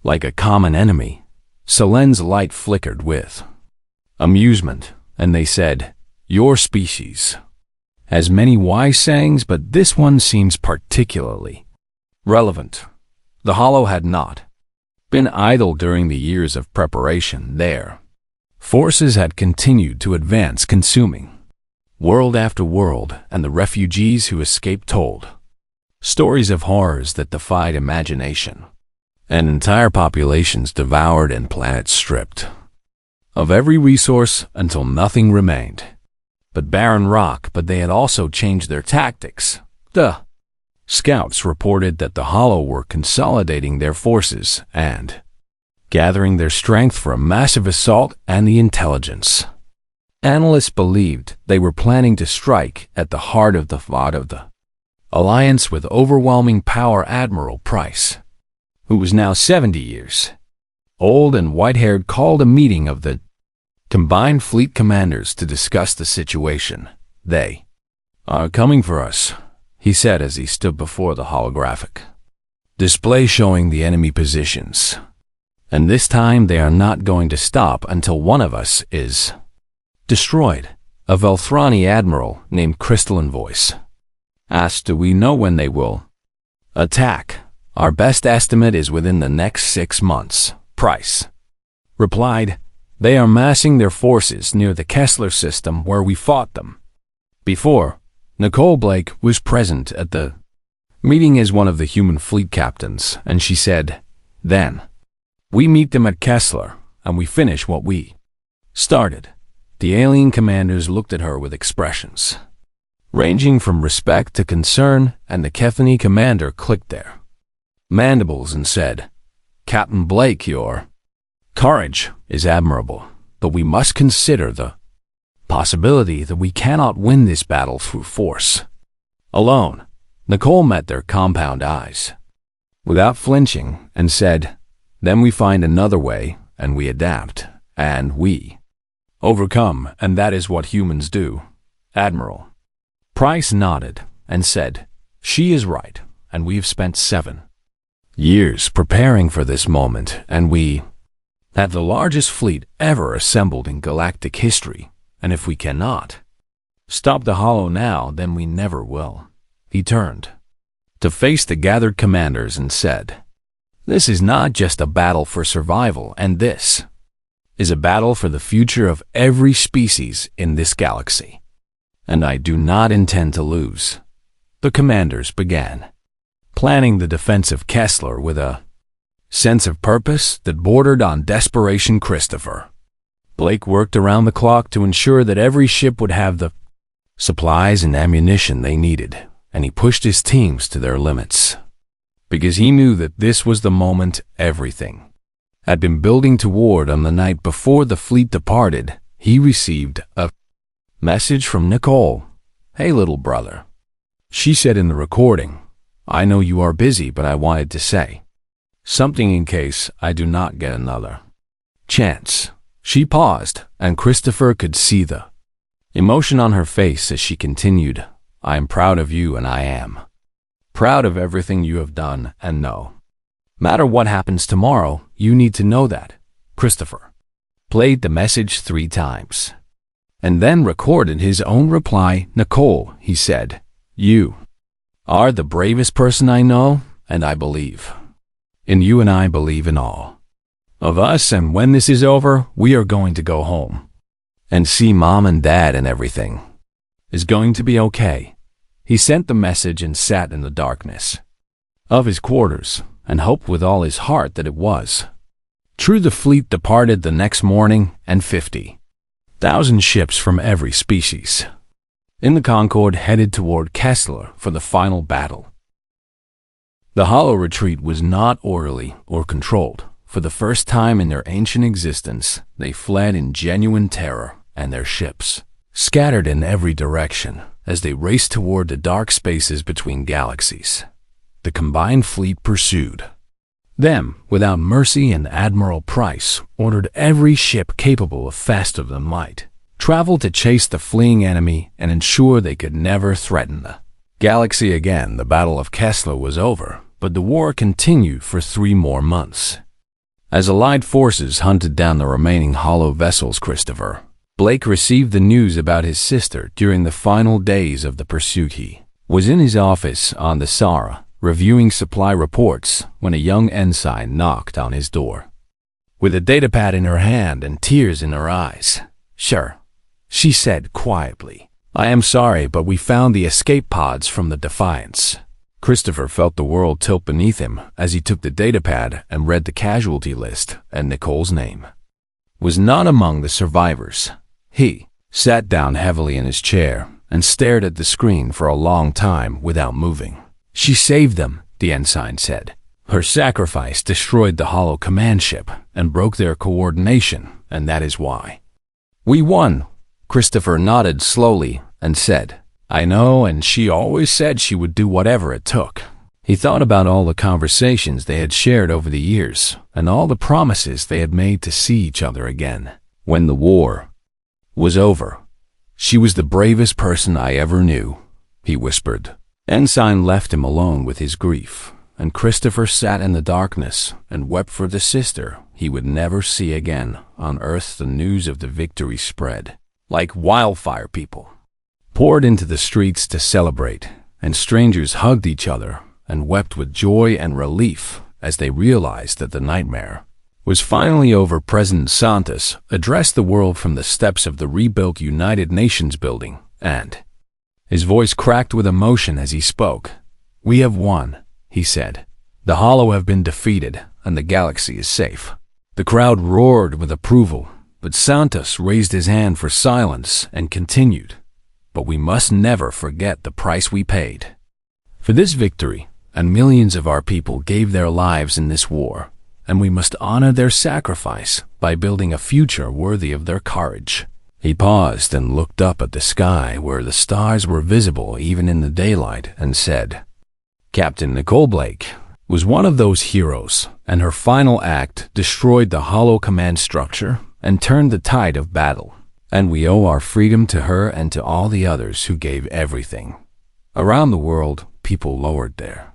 like a common enemy." Solen's light flickered with amusement, and they said, "Your species has many wise sayings, but this one seems particularly relevant." The Hollow had not been idle during the years of preparation. Their forces had continued to advance, consuming world after world, and the refugees who escaped told stories of horrors that defied imagination, and entire populations devoured and planets stripped of every resource until nothing remained but barren rock. But they had also changed their tactics. The scouts reported that the Hollow were consolidating their forces and gathering their strength for a massive assault, and the intelligence analysts believed they were planning to strike at the heart of the Alliance with overwhelming power. Admiral Price, who was now 70 years old and white-haired, called a meeting of the combined fleet commanders to discuss the situation. "They are coming for us," he said as he stood before the holographic display showing the enemy positions. "And this time they are not going to stop until one of us is destroyed." A Velthrani admiral named Crystalline Voice asked, "Do we know when they will attack?" "Our best estimate is within the next 6 months," Price replied. "They are massing their forces near the Kessler system where we fought them before. Nicole Blake was present at the meeting as one of the human fleet captains, and she said, "Then, we meet them at Kessler, and we finish what we started." The alien commanders looked at her with expressions ranging from respect to concern, and the Kethany commander clicked their mandibles and said, "Captain Blake, your courage is admirable, but we must consider the possibility that we cannot win this battle through force alone." Nicole met their compound eyes without flinching and said, "Then we find another way, and we adapt, and we overcome, and that is what humans do." Admiral Price nodded and said, "She is right, and we've spent 7 years preparing for this moment, and we have the largest fleet ever assembled in galactic history, and if we cannot stop the Hollow now, then we never will." He turned to face the gathered commanders and said, "This is not just a battle for survival, and this is a battle for the future of every species in this galaxy, and I do not intend to lose." The commanders began planning the defense of Kessler with a sense of purpose that bordered on desperation. Christopher Blake worked around the clock to ensure that every ship would have the supplies and ammunition they needed, and he pushed his teams to their limits, because he knew that this was the moment everything had been building toward. On the night before the fleet departed, he received a message from Nicole. "Hey, little brother," she said in the recording, "I know you are busy, but I wanted to say something in case I do not get another chance." She paused, and Christopher could see the emotion on her face as she continued, "I am proud of you, and I am proud of everything you have done, and no matter what happens tomorrow, you need to know that." Christopher played the message 3 times and then recorded his own reply. "Nicole," he said, "you are the bravest person I know, and I believe in you, and I believe in all of us, and when this is over, we are going to go home and see Mom and Dad, and everything is going to be okay." He sent the message and sat in the darkness of his quarters and hoped with all his heart that it was true. The fleet departed the next morning, and 50,000 ships from every species in the Concorde headed toward Kessler for the final battle. The Hollow retreat was not orderly or controlled. For the first time in their ancient existence, they fled in genuine terror, and their ships scattered in every direction as they raced toward the dark spaces between galaxies. The combined fleet pursued them without mercy, and Admiral Price ordered every ship capable of faster than light travel to chase the fleeing enemy and ensure they could never threaten the galaxy again. The Battle of Kessler was over, but the war continued for 3 more months. As Allied forces hunted down the remaining Hollow vessels, Christopher Blake received the news about his sister during the final days of the pursuit. He was in his office on the Sara, reviewing supply reports, when a young ensign knocked on his door. With a datapad in her hand and tears in her eyes, "Sure," she said quietly, "I am sorry, but we found the escape pods from the Defiance." Christopher felt the world tilt beneath him as he took the datapad and read the casualty list, and Nicole's name was not among the survivors. He sat down heavily in his chair and stared at the screen for a long time without moving. "She saved them," the ensign said. "Her sacrifice destroyed the Hollow command ship and broke their coordination, and that is why we won." Christopher nodded slowly and said, "I know, and she always said she would do whatever it took." He thought about all the conversations they had shared over the years and all the promises they had made to see each other again when the war was over. "She was the bravest person I ever knew," he whispered. Ensign left him alone with his grief, and Christopher sat in the darkness and wept for the sister he would never see again on Earth. The news of the victory spread like wildfire. People poured into the streets to celebrate, and strangers hugged each other and wept with joy and relief as they realized that the nightmare was finally over. President Santos addressed the world from the steps of the rebuilt United Nations building, and His voice cracked with emotion as he spoke. "We have won," he said. "The Hollow have been defeated, and the galaxy is safe." The crowd roared with approval, but Santos raised his hand for silence and continued. "But we must never forget the price we paid for this victory, and millions of our people gave their lives in this war, and we must honor their sacrifice by building a future worthy of their courage." He paused and looked up at the sky where the stars were visible even in the daylight and said, "Captain Nicole Blake was one of those heroes, and her final act destroyed the Hollow command structure and turned the tide of battle, and we owe our freedom to her and to all the others who gave everything." Around the world, people lowered their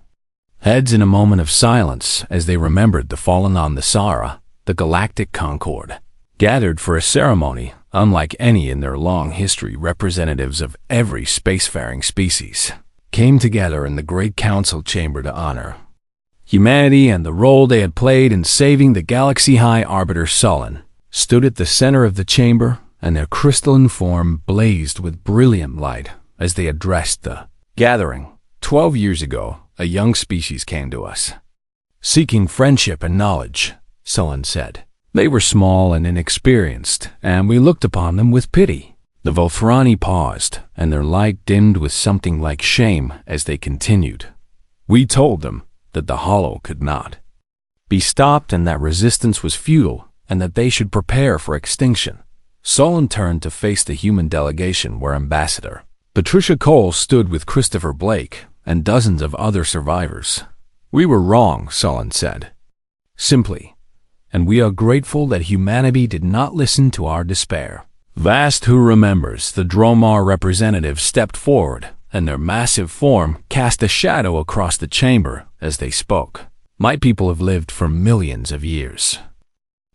heads in a moment of silence as they remembered the fallen on the Sara, the Galactic Concorde. Gathered for a ceremony unlike any in their long history, representatives of every spacefaring species came together in the Great Council chamber to honor humanity, and the role they had played in saving the galaxy. High Arbiter Sullen stood at the center of the chamber, and their crystalline form blazed with brilliant light as they addressed the gathering. 12 years ago, a young species came to us, seeking friendship and knowledge, Sullen said. They were small and inexperienced, and we looked upon them with pity. The Volthrani paused, and their light dimmed with something like shame as they continued. We told them that the Hollow could not be stopped, and that resistance was futile, and that they should prepare for extinction. Sullen turned to face the human delegation where Ambassador Patricia Cole stood with Christopher Blake and dozens of other survivors. "We were wrong," Sullen said, simply, "and we are grateful that humanity did not listen to our despair." Vast, who remembers, the Dromar representatives stepped forward, and their massive form cast a shadow across the chamber as they spoke. "My people have lived for millions of years,"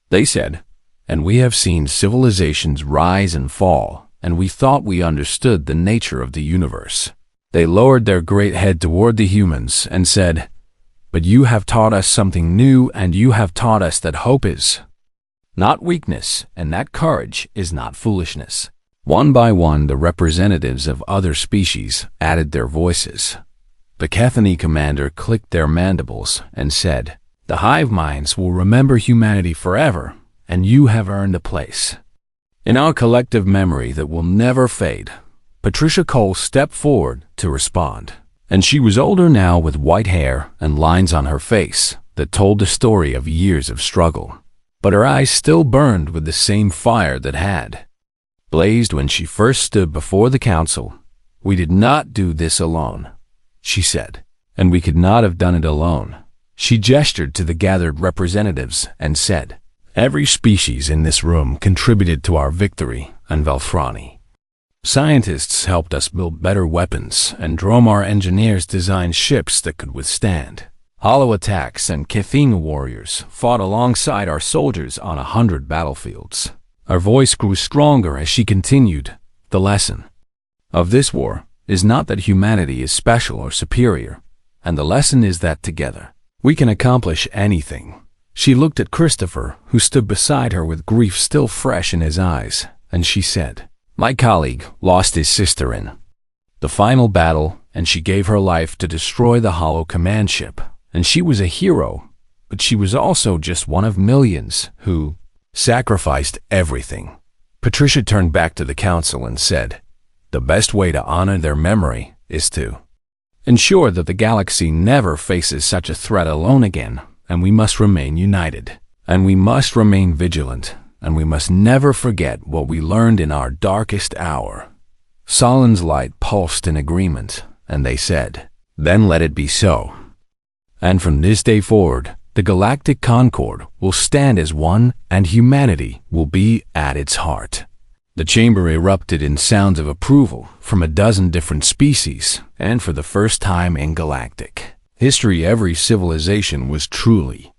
they said, "and we have seen civilizations rise and fall, and we thought we understood the nature of the universe." They lowered their great head toward the humans and said, "But you have taught us something new, and you have taught us that hope is not weakness, and that courage is not foolishness." One by one, the representatives of other species added their voices. The Cathany commander clicked their mandibles and said, "The hive minds will remember humanity forever, and you have earned a place in our collective memory that will never fade." Patricia Cole stepped forward to respond, and she was older now, with white hair and lines on her face that told the story of years of struggle. But her eyes still burned with the same fire that had blazed when she first stood before the council. "We did not do this alone," she said, "and we could not have done it alone." She gestured to the gathered representatives and said, "Every species in this room contributed to our victory, and Velthrani scientists helped us build better weapons, and Dromar engineers designed ships that could withstand Hollow attacks, and Cathena warriors fought alongside our soldiers on 100 battlefields." Her voice grew stronger as she continued, "The lesson of this war is not that humanity is special or superior, and the lesson is that together we can accomplish anything." She looked at Christopher, who stood beside her with grief still fresh in his eyes, and she said, "My colleague lost his sister in the final battle, and she gave her life to destroy the Hollow command ship. And she was a hero, but she was also just one of millions who sacrificed everything." Patricia turned back to the council and said, "The best way to honor their memory is to ensure that the galaxy never faces such a threat alone again, and we must remain united, and we must remain vigilant, and we must never forget what we learned in our darkest hour." Sullen's light pulsed in agreement, and they said, "Then let it be so. And from this day forward, the Galactic Concorde will stand as one, and humanity will be at its heart." The chamber erupted in sounds of approval from a dozen different species, and for the first time in galactic history, every civilization was truly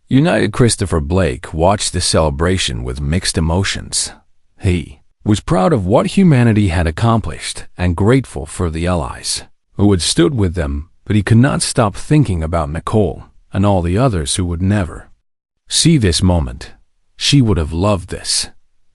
united. Christopher Blake watched the celebration with mixed emotions. He was proud of what humanity had accomplished and grateful for the allies who had stood with them, but he could not stop thinking about Nicole and all the others who would never see this moment. She would have loved this.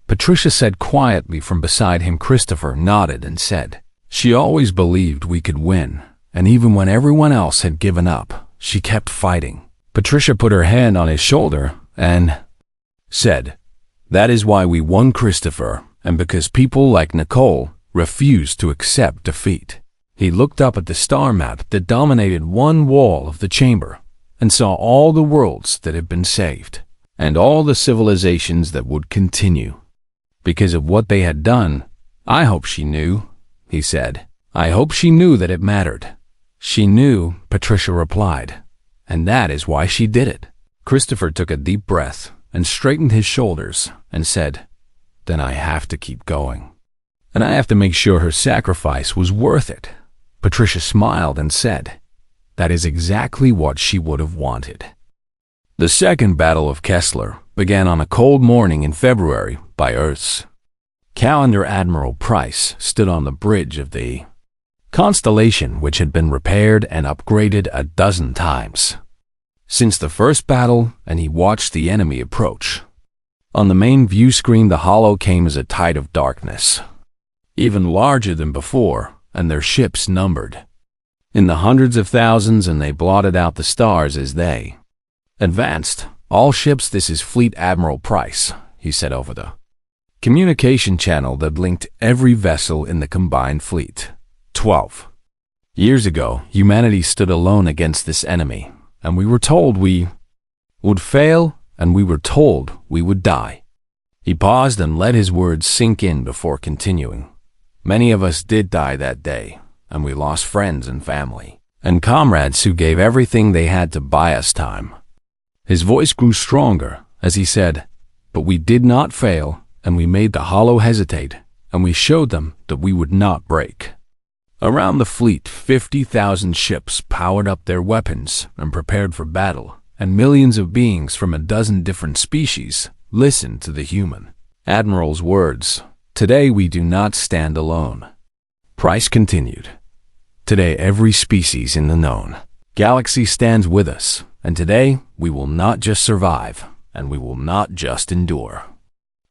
Patricia said quietly from beside him. Christopher nodded and said, She always believed we could win, and even when everyone else had given up, she kept fighting. Patricia put her hand on his shoulder and said, "That is why we won, Christopher, and because people like Nicole refused to accept defeat." He looked up at the star map that dominated one wall of the chamber and saw all the worlds that had been saved and all the civilizations that would continue. Because of what they had done, "I hope she knew," he said. "I hope she knew that it mattered." "She knew," Patricia replied, "and that is why she did it." Christopher took a deep breath and straightened his shoulders and said, "Then I have to keep going. And I have to make sure her sacrifice was worth it." Patricia smiled and said, "That is exactly what she would have wanted." The Second Battle of Kessler began on a cold morning in February by Earth's calendar. Admiral Price stood on the bridge of the constellation, which had been repaired and upgraded a dozen times since the first battle, and he watched the enemy approach. On the main view screen, the hollow came as a tide of darkness, even larger than before, and their ships numbered in the hundreds of thousands, and they blotted out the stars as they advanced. "All ships, this is Fleet Admiral Price," he said over the communication channel that linked every vessel in the combined fleet. 12 years ago, humanity stood alone against this enemy, and we were told we would fail, and we were told we would die. He paused and let his words sink in before continuing. "Many of us did die that day, and we lost friends and family, and comrades who gave everything they had to buy us time." His voice grew stronger as he said, "But we did not fail, and we made the hollow hesitate, and we showed them that we would not break." Around the fleet, 50,000 ships powered up their weapons and prepared for battle, and millions of beings from a dozen different species listened to the human admiral's words. "Today we do not stand alone," Price continued. "Today every species in the known galaxy stands with us, and today we will not just survive, and we will not just endure."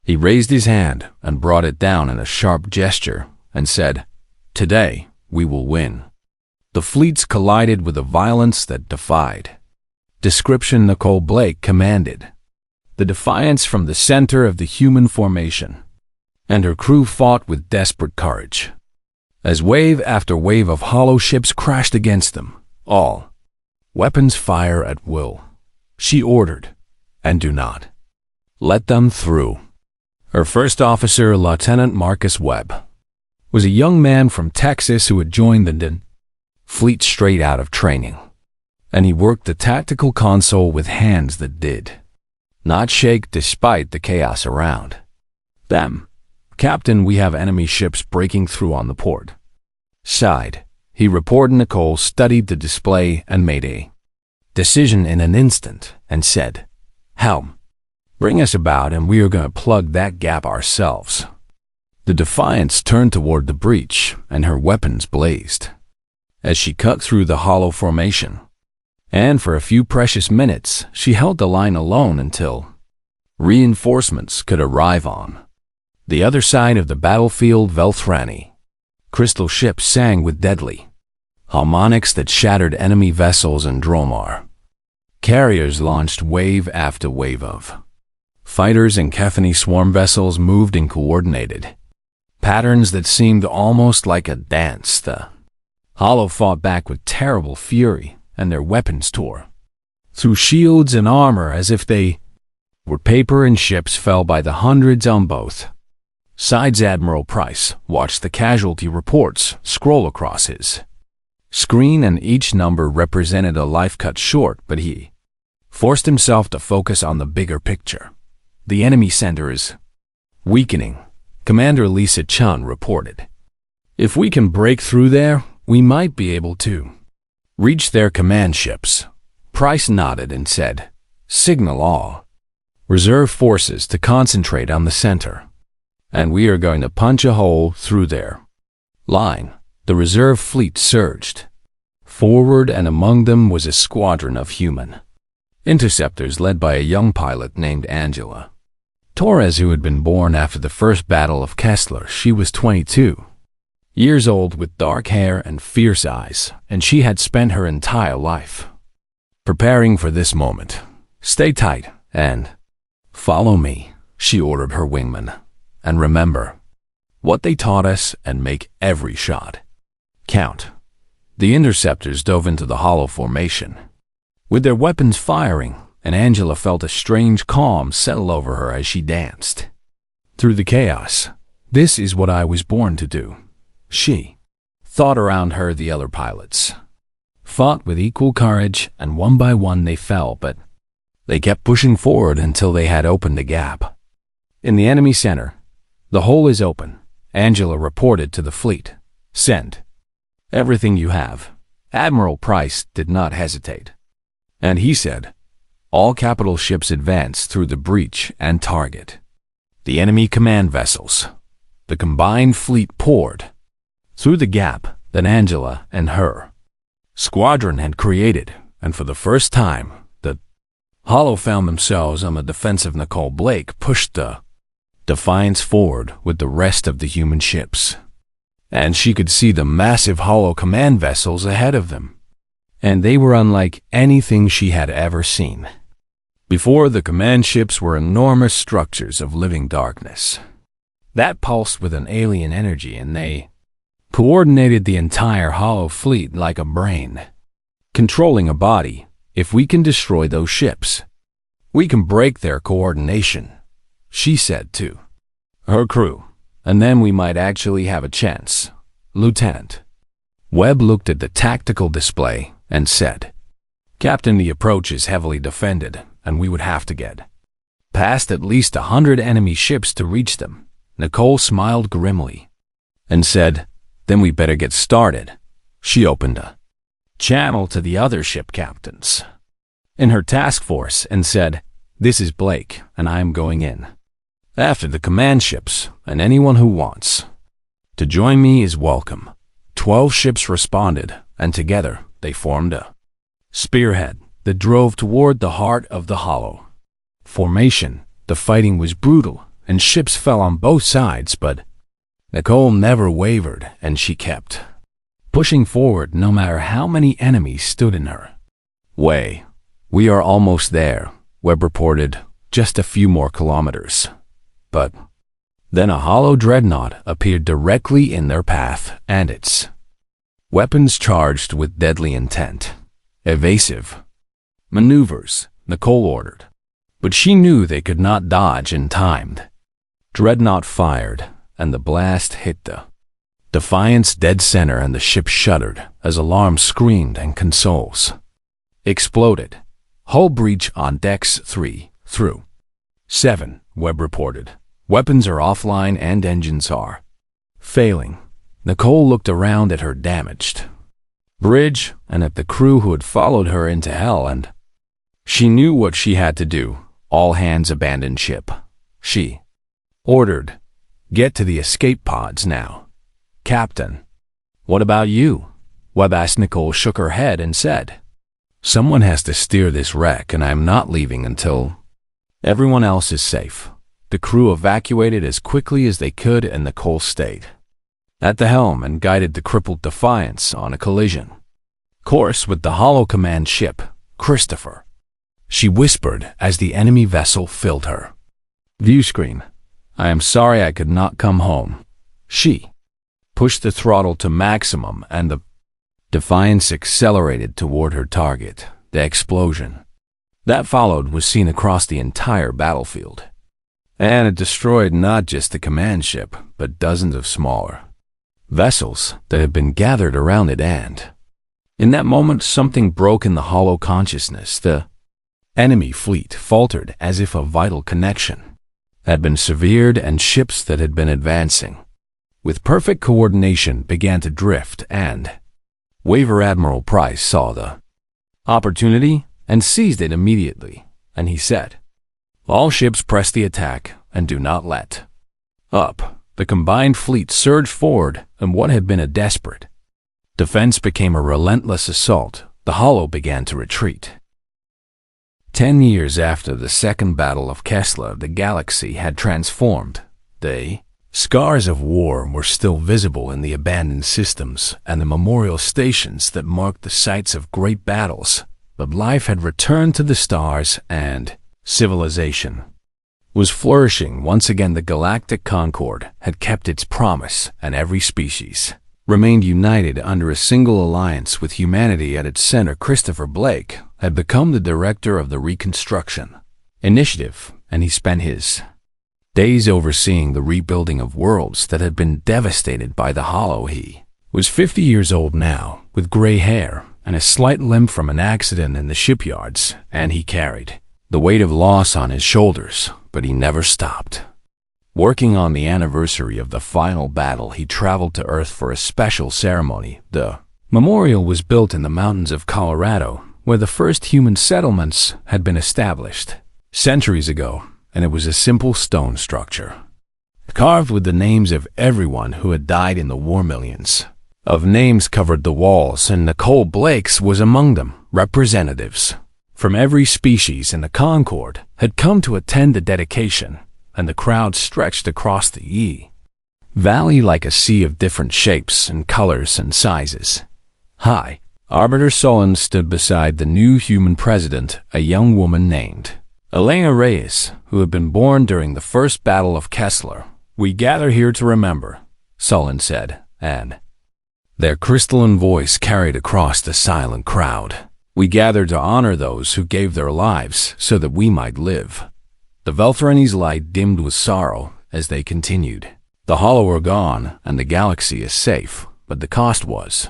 He raised his hand and brought it down in a sharp gesture and said, "Today we will win." The fleets collided with a violence that defied description. Nicole Blake commanded the Defiance from the center of the human formation, and her crew fought with desperate courage. As wave after wave of hollow ships crashed against them, all weapons fire at will, she ordered, "And do not let them through." Her first officer, Lieutenant Marcus Webb, was a young man from Texas who had joined the fleet straight out of training, and he worked the tactical console with hands that did not shake despite the chaos around them. "Captain, we have enemy ships breaking through on the port side," he reported. Nicole studied the display and made a decision in an instant and said, "Helm, bring us about, and we are going to plug that gap ourselves." The Defiance turned toward the breach, and her weapons blazed as she cut through the hollow formation. And for a few precious minutes, she held the line alone until reinforcements could arrive on the other side of the battlefield. Velthrani crystal ships sang with deadly harmonics that shattered enemy vessels, and Dromar carriers launched wave after wave of fighters, and Kethany swarm vessels moved in coordinated patterns that seemed almost like a dance. The hollow fought back with terrible fury, and their weapons tore through shields and armor as if they were paper, and ships fell by the hundreds on both sides. Admiral Price watched the casualty reports scroll across his screen, and each number represented a life cut short, but he forced himself to focus on the bigger picture. "The enemy center is weakening," Commander Lisa Chun reported. "If we can break through there, we might be able to reach their command ships." Price nodded and said, "Signal all reserve forces to concentrate on the center, and we are going to punch a hole through their line." The reserve fleet surged forward, and among them was a squadron of human interceptors led by a young pilot named Angela Torres, who had been born after the first battle of Kessler. She was 22 years old with dark hair and fierce eyes, and she had spent her entire life preparing for this moment. Stay tight and follow me, she ordered her wingman. And remember what they taught us and make every shot count. The interceptors dove into the hollow formation, with their weapons firing, and Angela felt a strange calm settle over her as she danced through the chaos. This is what I was born to do, she thought. Around her, the other pilots fought with equal courage, and one by one they fell, but they kept pushing forward until they had opened a gap. In the enemy center, the hole is open, Angela reported to the fleet. Send everything you have. Admiral Price did not hesitate, and he said, all capital ships advance through the breach and target the enemy command vessels. The combined fleet poured through the gap that Angela and her squadron had created, and for the first time, the Hollow found themselves on the defensive. Nicole Blake pushed the Defiance forward with the rest of the human ships, and she could see the massive Hollow command vessels ahead of them, and they were unlike anything she had ever seen before. The command ships were enormous structures of living darkness that pulsed with an alien energy, and they coordinated the entire Hollow fleet like a brain controlling a body. If we can destroy those ships, we can break their coordination, she said to her crew, and then we might actually have a chance. Lieutenant Webb looked at the tactical display and said, Captain, the approach is heavily defended, and we would have to get past at least 100 enemy ships to reach them. Nicole smiled grimly and said, then we better get started. She opened a channel to the other ship captains in her task force and said, this is Blake, and I am going in after the command ships, and anyone who wants to join me is welcome. 12 ships responded, and together they formed a spearhead that drove toward the heart of the Hollow formation. The fighting was brutal, and ships fell on both sides, but Nicole never wavered, and she kept pushing forward no matter how many enemies stood in her way. We are almost there, Webb reported, just a few more kilometers. But then a Hollow dreadnought appeared directly in their path, and its weapons charged with deadly intent. Evasive maneuvers, Nicole ordered, but she knew they could not dodge in time. Dreadnought fired, and the blast hit the Defiance dead center, and the ship shuddered as alarms screamed and consoles exploded. Hull breach on decks 3 through 7, Webb reported. Weapons are offline and engines are failing. Nicole looked around at her damaged bridge and at the crew who had followed her into hell, and she knew what she had to do. All hands abandon ship, she ordered. Get to the escape pods now. Captain, what about you? Webb asked. Nicole shook her head and said, someone has to steer this wreck, and I'm not leaving until everyone else is safe. The crew evacuated as quickly as they could, and Nicole stayed at the helm and guided the crippled Defiance on a collision course with the Hollow command ship, Christopher, she whispered as the enemy vessel filled her view screen. I am sorry I could not come home. She pushed the throttle to maximum, and the Defiance accelerated toward her target. The explosion that followed was seen across the entire battlefield, and it destroyed not just the command ship, but dozens of smaller vessels that had been gathered around it. And in that moment, something broke in the Hollow consciousness. The enemy fleet faltered as if a vital connection had been severed, and ships that had been advancing with perfect coordination began to drift and waver. Admiral Price saw the opportunity and seized it immediately, and he said, all ships press the attack and do not let up. The combined fleet surged forward, and what had been a desperate defense became a relentless assault. The Hollow began to retreat. 10 years after the Second Battle of Kessler, the galaxy had transformed. The Scars of war were still visible in the abandoned systems and the memorial stations that marked the sites of great battles, but life had returned to the stars and civilization was flourishing once again. The Galactic Concord had kept its promise, and every species remained united under a single alliance with humanity at its center. Christopher Blake had become the director of the Reconstruction Initiative, and he spent his days overseeing the rebuilding of worlds that had been devastated by the Hollow. He was 50 years old now, with gray hair and a slight limp from an accident in the shipyards, and he carried the weight of loss on his shoulders, but he never stopped. Working on the anniversary of the final battle, he traveled to Earth for a special ceremony. The memorial was built in the mountains of Colorado, where the first human settlements had been established centuries ago, and it was a simple stone structure, carved with the names of everyone who had died in the war. Millions of names covered the walls, and Nicole Blake's was among them. Representatives from every species in the Concord had come to attend the dedication, and the crowd stretched across the valley like a sea of different shapes and colors and sizes. High Arbiter Solon stood beside the new human president, a young woman named Elena Reyes, who had been born during the first battle of Kessler. "We gather here to remember," Solon said, and their crystalline voice carried across the silent crowd. "We gather to honor those who gave their lives so that we might live." The Velthrani's light dimmed with sorrow as they continued. "The Hollow are gone, and the galaxy is safe, but the cost was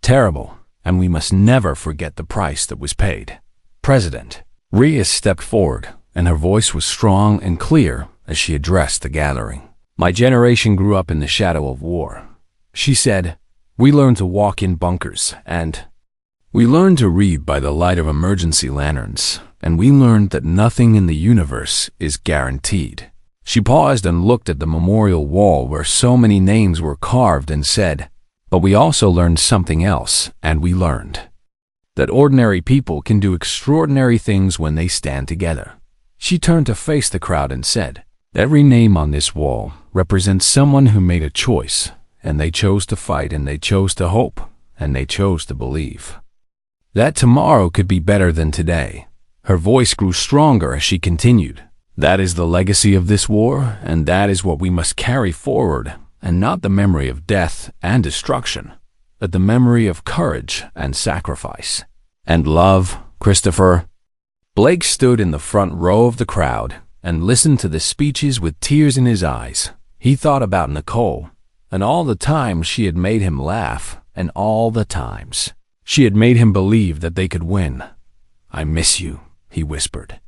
terrible, and we must never forget the price that was paid." President Reyes stepped forward, and her voice was strong and clear as she addressed the gathering. "My generation grew up in the shadow of war," she said. "We learned to walk in bunkers, and we learned to read by the light of emergency lanterns, and we learned that nothing in the universe is guaranteed." She paused and looked at the memorial wall where so many names were carved and said, "But we also learned something else, and we learned that ordinary people can do extraordinary things when they stand together." She turned to face the crowd and said, "Every name on this wall represents someone who made a choice, and they chose to fight, and they chose to hope, and they chose to believe that tomorrow could be better than today." Her voice grew stronger as she continued, "That is the legacy of this war, and that is what we must carry forward, and not the memory of death and destruction, but the memory of courage and sacrifice and love." Christopher Blake stood in the front row of the crowd and listened to the speeches with tears in his eyes. He thought about Nicole and all the times she had made him laugh, and all the times she had made him believe that they could win. "I miss you," he whispered,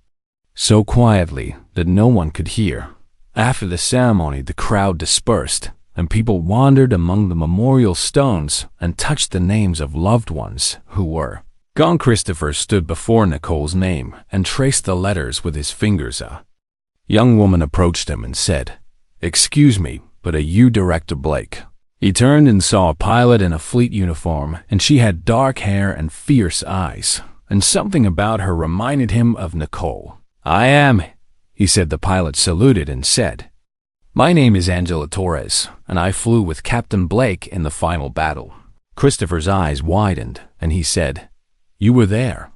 so quietly that no one could hear. After the ceremony, the crowd dispersed, and people wandered among the memorial stones and touched the names of loved ones who were gone. Christopher stood before Nicole's name and traced the letters with his fingers. A young woman approached him and said, "Excuse me, but are you Director Blake?" He turned and saw a pilot in a fleet uniform, and she had dark hair and fierce eyes, and something about her reminded him of Nicole. "I am," he said. The pilot saluted and said, "My name is Angela Torres, and I flew with Captain Blake in the final battle." Christopher's eyes widened, and he said, "You were there?"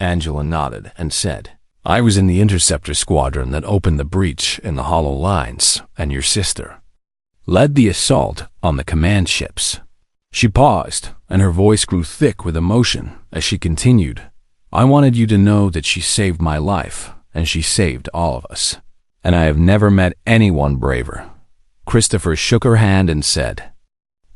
Angela nodded and said, "I was in the interceptor squadron that opened the breach in the Hollow lines, and your sister led the assault on the command ships." She paused, and her voice grew thick with emotion as she continued, "I wanted you to know that she saved my life, and she saved all of us, and I have never met anyone braver." Christopher shook her hand and said,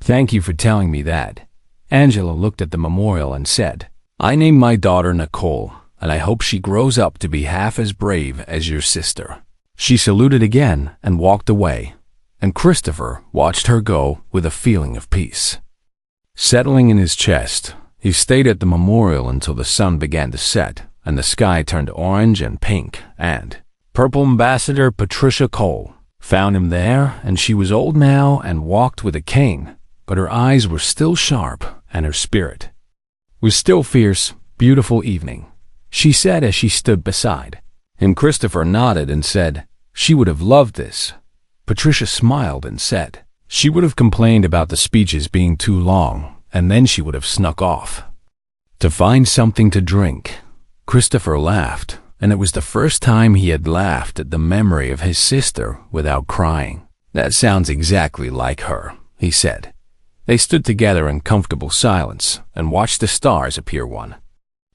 "Thank you for telling me that." Angela looked at the memorial and said, "I named my daughter Nicole, and I hope she grows up to be half as brave as your sister." She saluted again and walked away, and Christopher watched her go with a feeling of peace settling in his chest. He stayed at the memorial until the sun began to set, and the sky turned orange and pink and purple. Ambassador Patricia Cole found him there, and she was old now and walked with a cane, but her eyes were still sharp, and her spirit was still fierce. "Beautiful evening," she said as she stood beside him. Christopher nodded and said, "She would have loved this." Patricia smiled and said. She would have complained about the speeches being too long, and then she would have snuck off to find something to drink. Christopher laughed, and it was the first time he had laughed at the memory of his sister without crying. That sounds exactly like her, he said. They stood together in comfortable silence and watched the stars appear one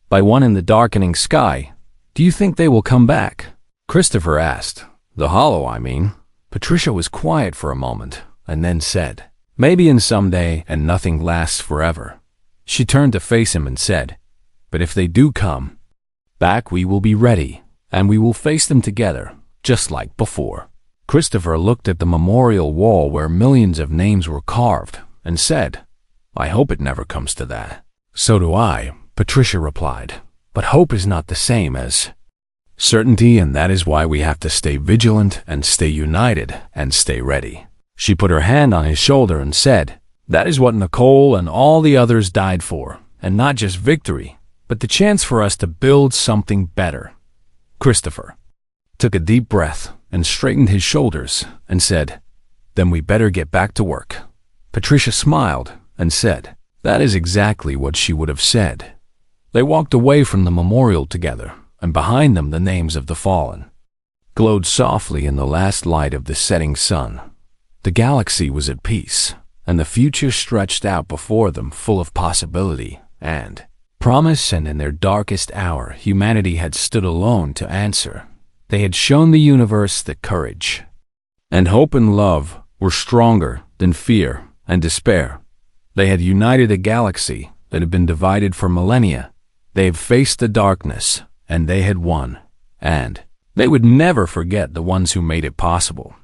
by one in the darkening sky. Do you think they will come back? Christopher asked. The Hollow, I mean. Patricia was quiet for a moment and then said, maybe in some day, and nothing lasts forever. She turned to face him and said, but if they do come back, we will be ready, and we will face them together, just like before. Christopher looked at the memorial wall where millions of names were carved and said, I hope it never comes to that. So do I, Patricia replied, but hope is not the same as certainty, and that is why we have to stay vigilant and stay united and stay ready. She put her hand on his shoulder and said, that is what Nicole and all the others died for, and not just victory, but the chance for us to build something better. Christopher took a deep breath and straightened his shoulders and said, then we better get back to work. Patricia smiled and said, that is exactly what she would have said. They walked away from the memorial together, and behind them the names of the fallen glowed softly in the last light of the setting sun. The galaxy was at peace, and the future stretched out before them full of possibility and promise, and in their darkest hour, humanity had stood alone to answer. They had shown the universe that courage and hope and love were stronger than fear and despair. They had united a galaxy that had been divided for millennia. They had faced the darkness, and they had won. And they would never forget the ones who made it possible.